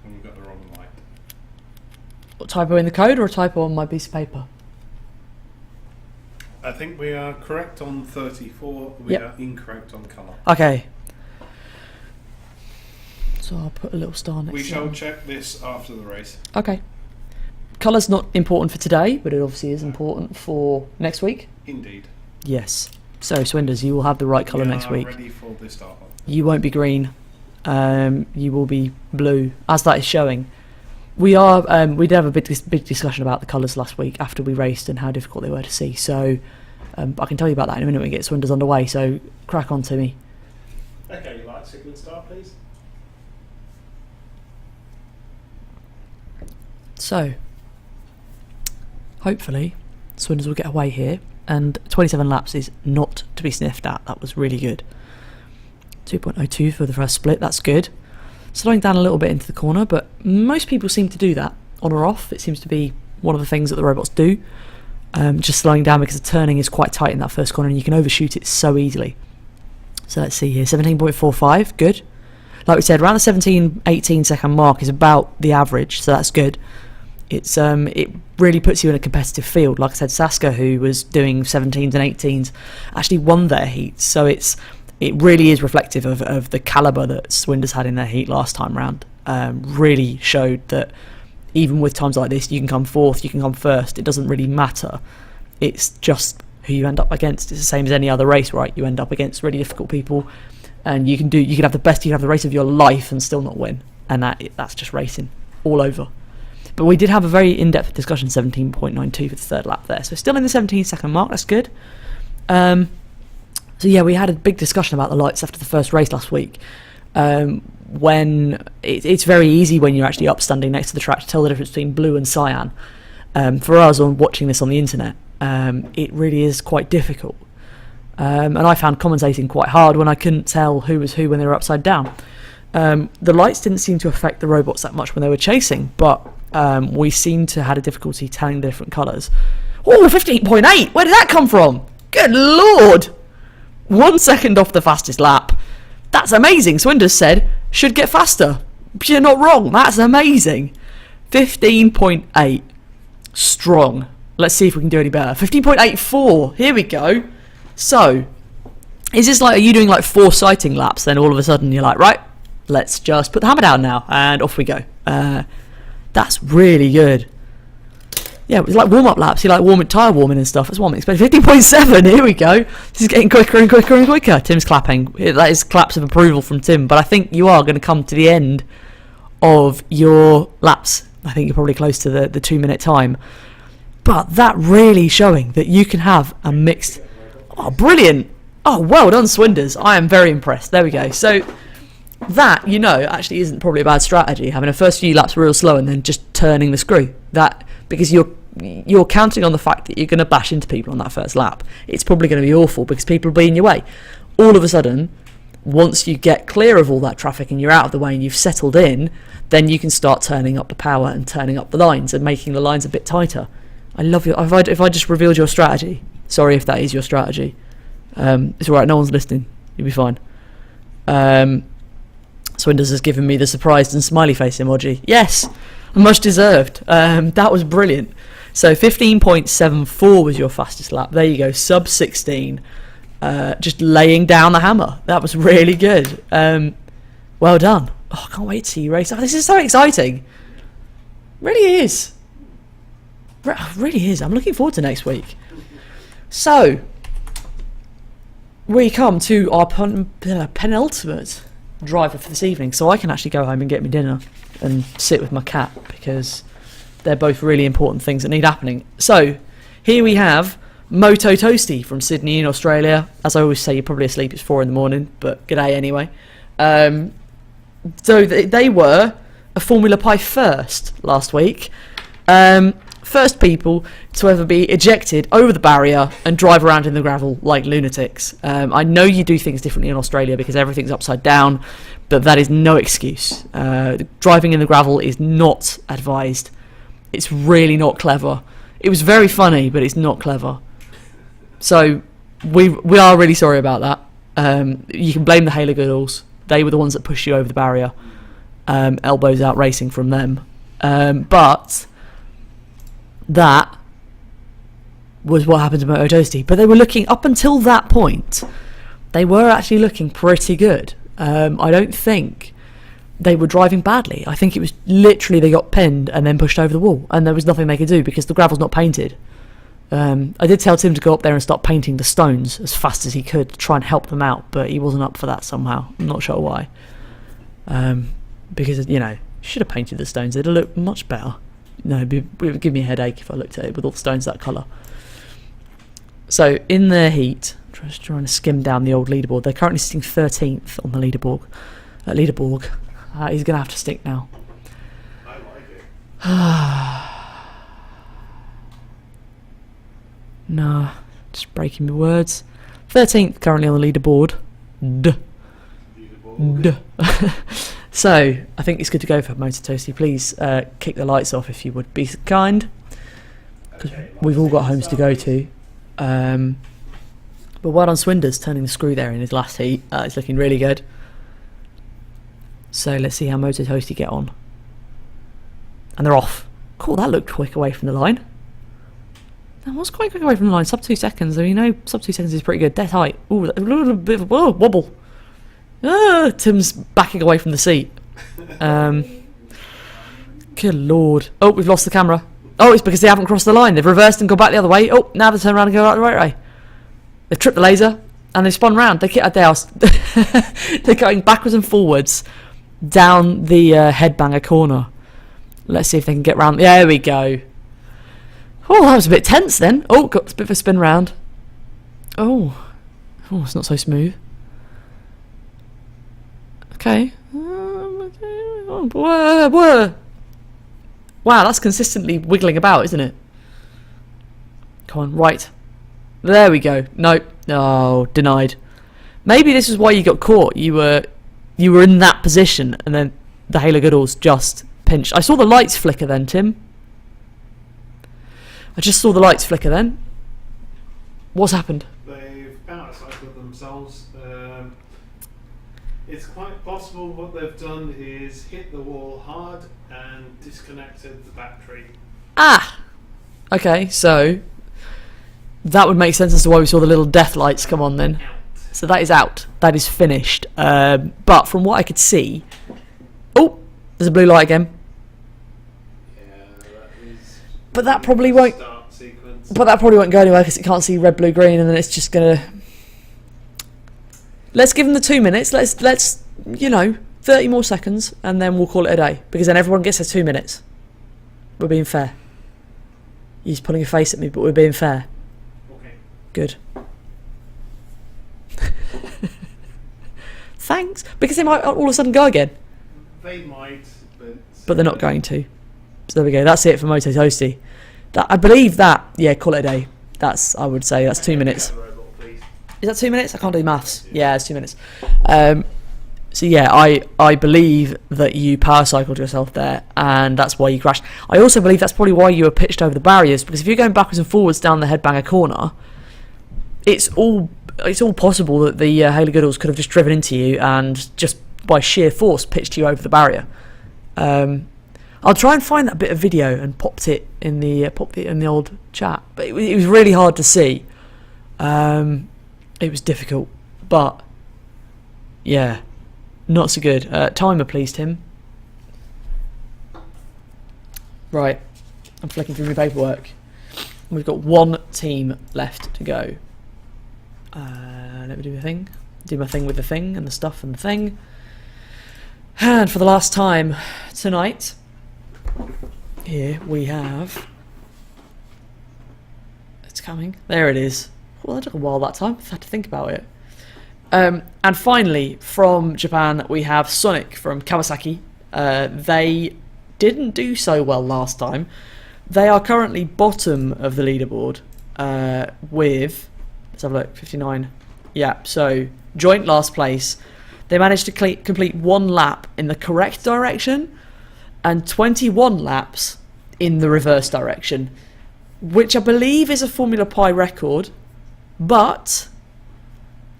And we've got the wrong light. What, typo in the code or a typo on my piece of paper? I think we are correct on 34. We are incorrect on colour. Okay. So I'll put a little star next to it. We shall check this after the race. Okay. Colour's not important for today, but it obviously is important for next week. Indeed. Yes. So, Swinders, you will have the right colour next week. Ready for the start. You won't be green. You will be blue, as that is showing. We did have a big discussion about the colours last week after we raced and how difficult they were to see. So I can tell you about that in a minute when we get Swinders underway. So crack on, Timmy. Okay, light signal start, please. So hopefully Swinders will get away here, and 27 laps is not to be sniffed at. That was really good. 2.02 for the first split. That's good. Slowing down a little bit into the corner, but most people seem to do that on or off. It seems to be one of the things that the robots do. Just slowing down because the turning is quite tight in that first corner and you can overshoot it so easily. So let's see here, 17.45, good. Like we said, around the 17-18 second mark is about the average, so that's good. It really puts you in a competitive field. Like I said, Saska, who was doing 17s and 18s, actually won their heats, so it really is reflective of the calibre that Swinders had in their heat last time round. Really showed that even with times like this, you can come fourth, you can come first. It doesn't really matter. It's just who you end up against. It's the same as any other race, right? You end up against really difficult people, and you can have the race of your life and still not win. And that's just racing all over. But we did have a very in-depth discussion, 17.92 for the third lap there. So still in the 17-second mark. That's good. So yeah, we had a big discussion about the lights after the first race last week. When it's very easy when you're actually up standing next to the track to tell the difference between blue and cyan. For us, on watching this on the internet, it really is quite difficult. And I found commentating quite hard when I couldn't tell who was who when they were upside down. The lights didn't seem to affect the robots that much when they were chasing, but we seemed to have a difficulty telling the different colours. Oh, 15.8! Where did that come from? Good lord! 1 second off the fastest lap. That's amazing. Swinders said, should get faster. You're not wrong. That's amazing. 15.8. Strong. Let's see if we can do any better. 15.84. Here we go. So, is this like, are you doing like 4 sighting laps? Then all of a sudden you're like, right, let's just put the hammer down now. And off we go. That's really good. Yeah, it was like warm-up laps. You like tyre warming and stuff. That's what I'm expecting. 15.7. Here we go. This is getting quicker and quicker and quicker. Tim's clapping. That is claps of approval from Tim. But I think you are going to come to the end of your laps. I think you're probably close to the 2-minute time. But that really showing that you can have a mixed... Oh, brilliant. Oh, well done, Swinders. I am very impressed. There we go. So that, actually isn't probably a bad strategy. Having a first few laps real slow and then just turning the screw. That, because you're counting on the fact that you're going to bash into people on that first lap. It's probably going to be awful because people will be in your way. All of a sudden, once you get clear of all that traffic and you're out of the way and you've settled in, then you can start turning up the power and turning up the lines and making the lines a bit tighter. I love you. If I just revealed your strategy, sorry if that is your strategy. It's alright, no one's listening. You'll be fine. Swinders has given me the surprised and smiley face emoji. Yes, much deserved. That was brilliant. So 15.74 was your fastest lap. There you go, sub 16. Just laying down the hammer. That was really good. Well done. Oh, I can't wait to see you race. Oh, this is so exciting. Really is. Really is. I'm looking forward to next week. So, we come to our penultimate driver for this evening, so I can actually go home and get me dinner and sit with my cat, because they're both really important things that need happening. So, here we have Moto Toasty from Sydney in Australia. As I always say, you're probably asleep, it's 4 in the morning, but g'day anyway. So they were a Formula Pi first last week. First people to ever be ejected over the barrier and drive around in the gravel like lunatics. I know you do things differently in Australia because everything's upside down, but that is no excuse. Driving in the gravel is not advised. It's really not clever. It was very funny, but it's not clever. So we are really sorry about that. You can blame the Halo Goodalls. They were the ones that pushed you over the barrier. Elbows out racing from them. But that was what happened to Moto Toasty. But they were looking, up until that point, they were actually looking pretty good. I don't think they were driving badly. I think it was literally they got pinned and then pushed over the wall, and there was nothing they could do because the gravel's not painted. I did tell Tim to go up there and start painting the stones as fast as he could to try and help them out, but he wasn't up for that somehow. I'm not sure why. Because, you should have painted the stones. It'd look much better. No, it would give me a headache if I looked at it with all the stones that colour. So, in the heat, just trying to skim down the old leaderboard. They're currently sitting 13th on the leaderboard. He's going to have to stick now. I like it. Nah, just breaking my words. 13th currently on the leaderboard. So, I think it's good to go for Moto Toasty. Please kick the lights off if you would be kind. Because we've all got homes to go to. But well done Swinders turning the screw there in his last heat. It's looking really good. So let's see how Moto Toasty get on. And they're off. Cool, that looked quick away from the line. That was quite quick away from the line. Sub 2 seconds. Sub 2 seconds is pretty good. Dead height. Ooh, a little bit of a wobble. Tim's backing away from the seat. Good lord. Oh, we've lost the camera. Oh, it's because they haven't crossed the line. They've reversed and gone back the other way. Oh, now they turn around and go out the right way. They've tripped the laser and they've spun round. They're going backwards and forwards down the headbanger corner. Let's see if they can get round. There we go. Oh, that was a bit tense then. Oh, got a bit of a spin round. Oh, it's not so smooth. Okay. Wow, that's consistently wiggling about, isn't it? Come on, right. There we go. No. Oh, denied. Maybe this is why you got caught. You were in that position, and then the Halo Goodalls just pinched. I saw the lights flicker then, Tim. I just saw the lights flicker then. What's happened? They've out-cycled themselves. It's quite possible what they've done is hit the wall hard and disconnected the battery. Ah! Okay, so that would make sense as to why we saw the little death lights come on then. So that is out. That is finished. But from what I could see... Oh! There's a blue light again. Yeah, that is... But that probably won't... Start sequence. But that probably won't go anywhere because it can't see red, blue, green, and then it's just gonna... Let's give them the 2 minutes. Let's 30 more seconds, and then we'll call it a day. Because then everyone gets their 2 minutes. We're being fair. He's pulling a face at me, but we're being fair. Okay. Good. Thanks. Because they might all of a sudden go again. They might, but they're not going to. So there we go. That's it for Moto Toasty. I believe that. Yeah, call it a day. I would say that's 2 minutes. Is that 2 minutes? I can't do maths. Yeah, it's 2 minutes. So yeah, I believe that you power cycled yourself there, and that's why you crashed. I also believe that's probably why you were pitched over the barriers, because if you're going backwards and forwards down the headbanger corner, it's all possible that the Halo Goodalls could have just driven into you and just by sheer force pitched you over the barrier. I'll try and find that bit of video and popped it in the old chat, but it was really hard to see. It was difficult, but yeah, not so good. Timer, please, Tim. Right, I'm flicking through my paperwork. We've got one team left to go. Let me do my thing. Do my thing with the thing and the stuff and the thing. And for the last time tonight, here we have... It's coming. There it is. Well, that took a while that time. I had to think about it. And finally, from Japan, we have Sonic from Kawasaki. They didn't do so well last time. They are currently bottom of the leaderboard with... Let's have a look. 59. Yeah, so joint last place. They managed to complete 1 lap in the correct direction and 21 laps in the reverse direction, which I believe is a Formula Pi record, but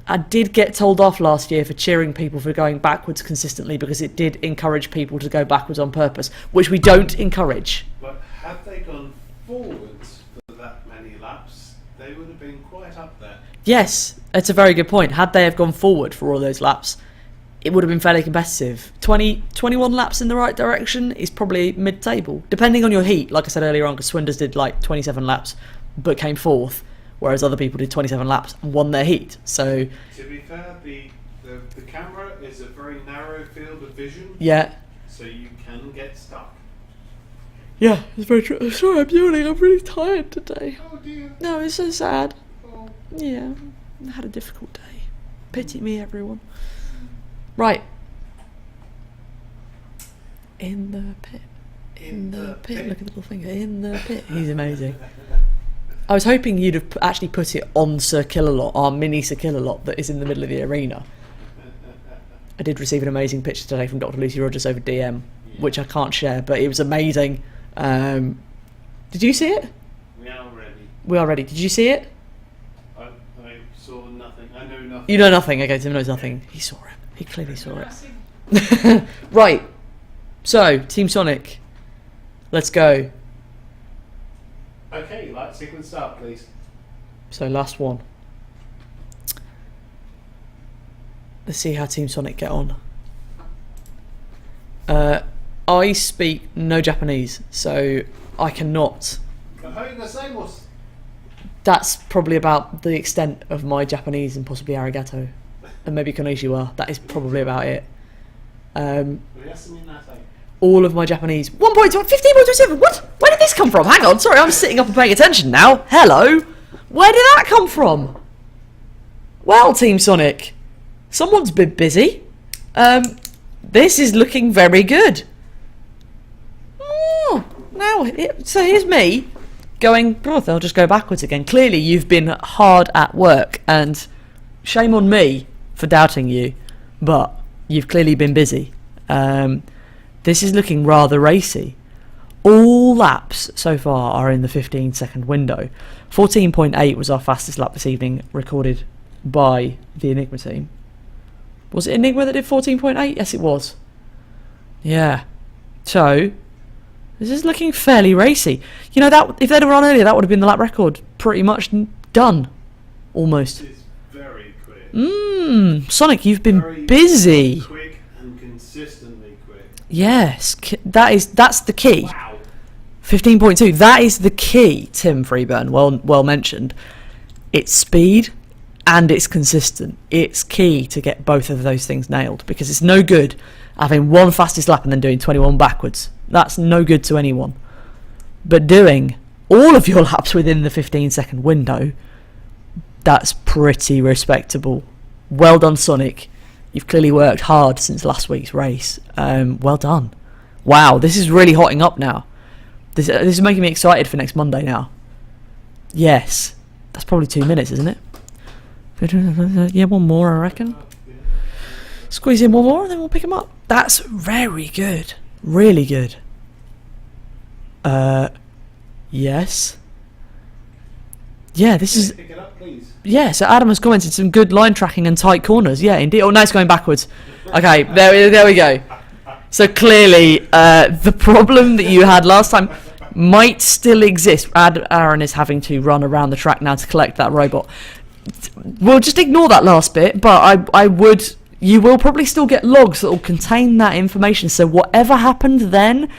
I did get told off last year for cheering people for going backwards consistently because it did encourage people to go backwards on purpose, which we don't encourage. But had they gone forwards for that many laps, they would have been quite up there. Yes, it's a very good point. Had they have gone forward for all those laps, it would have been fairly competitive. 21 laps in the right direction is probably mid-table, depending on your heat. Like I said earlier on, because Swinders did like 27 laps but came 4th, whereas other people did 27 laps and won their heat. So to be fair, the camera is a very narrow field of vision. Yeah. So you can get stuck. Yeah, it's very true. I'm sorry, I'm yawning. I'm really tired today. Oh dear. No, it's so sad. Oh. Yeah, I had a difficult day. Pity me, everyone. Right. In the pit. In the pit. Look at the little finger. In the pit. He's amazing. I was hoping you'd have actually put it on Sir Killalot, our mini Sir Killalot that is in the middle of the arena. I did receive an amazing picture today from Dr. Lucy Rogers over DM, which I can't share, but it was amazing. Did you see it? We are ready. We are ready. Did you see it? I saw nothing. I know nothing. You know nothing. Okay, Tim knows nothing. He saw it. He clearly saw it. Right. So, Team Sonic. Let's go. Okay, light sequence start, please. So, last one. Let's see how Team Sonic get on. I speak no Japanese, so I cannot. That's probably about the extent of my Japanese and possibly arigato. And maybe konnichiwa. That is probably about it. All of my Japanese... 15.27! What? Where did this come from? Hang on, sorry, I'm sitting up and paying attention now. Hello? Where did that come from? Well, Team Sonic, someone's been busy. This is looking very good. Oh, so here's me going, oh, they'll just go backwards again. Clearly, you've been hard at work, and shame on me for doubting you, but you've clearly been busy. This is looking rather racy. All laps so far are in the 15-second window. 14.8 was our fastest lap this evening, recorded by the Enigma team. Was it Enigma that did 14.8? Yes, it was. Yeah. So, this is looking fairly racy. You know, that if they'd have run earlier, that would have been the lap record. Pretty much done. Almost. It's very quick. Sonic, you've been Very busy. Quick and consistently quick. Yes, that's the key. Wow. 15.2, that is the key, Tim Freeburn, well mentioned. It's speed and it's consistent. It's key to get both of those things nailed, because it's no good having one fastest lap and then doing 21 backwards. That's no good to anyone. But doing all of your laps within the 15-second window, that's pretty respectable. Well done, Sonic. You've clearly worked hard since last week's race. Well done. Wow, this is really hotting up now. This is making me excited for next Monday now. Yes. That's probably 2 minutes, isn't it? Yeah, one more, I reckon. Squeeze in one more and then we'll pick them up. That's very good. Really good. Yes. Yeah, this is... Pick it up, please. Yeah, so Adam has commented some good line tracking and tight corners. Yeah, indeed. Oh, no, it's going backwards. Okay, there we go. So clearly, the problem that you had last time might still exist. Aaron is having to run around the track now to collect that robot. We'll just ignore that last bit, but you will probably still get logs that will contain that information. So whatever happened then,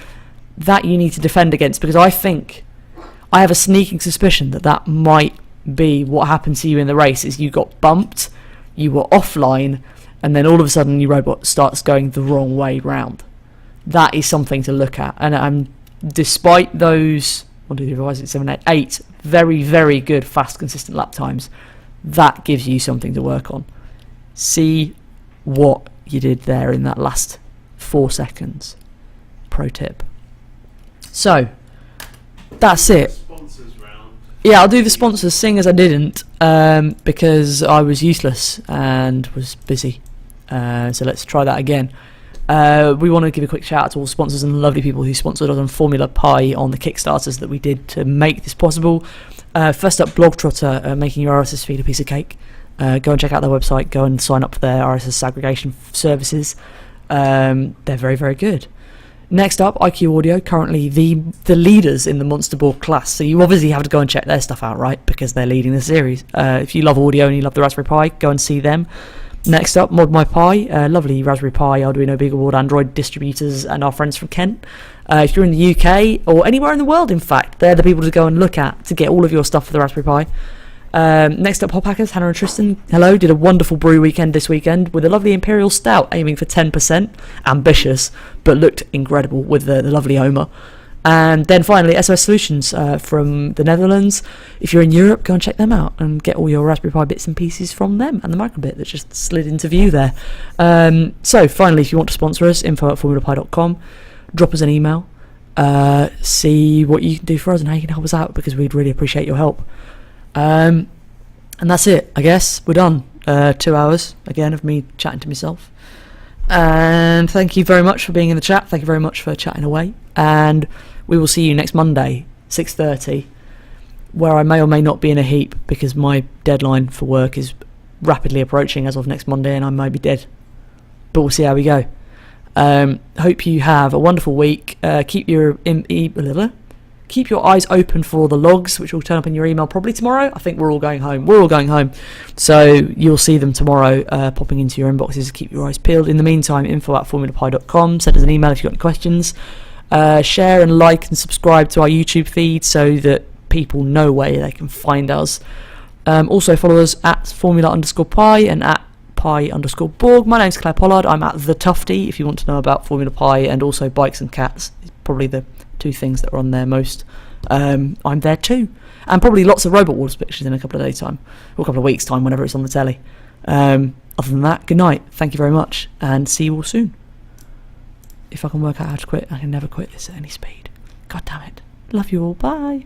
that you need to defend against, because I have a sneaking suspicion that might be what happened to you in the race. Is you got bumped, you were offline, and then all of a sudden your robot starts going the wrong way round. That is something to look at. And despite those 8 very, very good, fast, consistent lap times, that gives you something to work on. See what you did there in that last 4 seconds. Pro tip. So, that's it. Sponsors round. Yeah, I'll do the sponsors, seeing as I didn't, because I was useless and was busy. So let's try that again. We want to give a quick shout out to all the sponsors and the lovely people who sponsored us on Formula Pi on the Kickstarters that we did to make this possible. First up, Blogtrotter, making your RSS feed a piece of cake. Go and check out their website. Go and sign up for their RSS aggregation services. They're very, very good. Next up, IQ Audio, currently the leaders in the Monster Board class. So you obviously have to go and check their stuff out, right? Because they're leading the series. If you love audio and you love the Raspberry Pi, go and see them. Next up, Mod My Pi, lovely Raspberry Pi, Arduino BeagleBoard, Android distributors, and our friends from Kent. If you're in the UK, or anywhere in the world, in fact, they're the people to go and look at to get all of your stuff for the Raspberry Pi. Next up, Hop Hackers, Hannah and Tristan. Hello, did a wonderful brew weekend this weekend with a lovely Imperial Stout, aiming for 10%. Ambitious, but looked incredible with the lovely Oma. And then finally, SOS Solutions from the Netherlands. If you're in Europe, go and check them out and get all your Raspberry Pi bits and pieces from them, and the microbit that just slid into view there. So finally, if you want to sponsor us, info@formulapi.com. Drop us an email. See what you can do for us and how you can help us out, because we'd really appreciate your help. And that's it, I guess. We're done. 2 hours, again, of me chatting to myself. And thank you very much for being in the chat. Thank you very much for chatting away. And we will see you next Monday, 6:30, where I may or may not be in a heap, because my deadline for work is rapidly approaching as of next Monday, and I may be dead. But we'll see how we go. Hope you have a wonderful week. Keep your eyes open for the logs, which will turn up in your email probably tomorrow. I think we're all going home. So you'll see them tomorrow popping into your inboxes. Keep your eyes peeled. In the meantime, info@formulapi.com. Send us an email if you've got any questions. Share and like and subscribe to our YouTube feed so that people know where they can find us. Also follow us at Formula_Pi and at Pi_Borg. My name's Claire Pollard. I'm at The Tufty if you want to know about Formula Pi, and also bikes and cats. It's probably the 2 things that are on there most. I'm there too, and probably lots of Robot Wars pictures in a couple of days time, or a couple of weeks time, whenever it's on the telly. Other than that, good night, thank you very much, and see you all soon. If I can work out how to quit, I can never quit this at any speed. God damn it. Love you all, bye.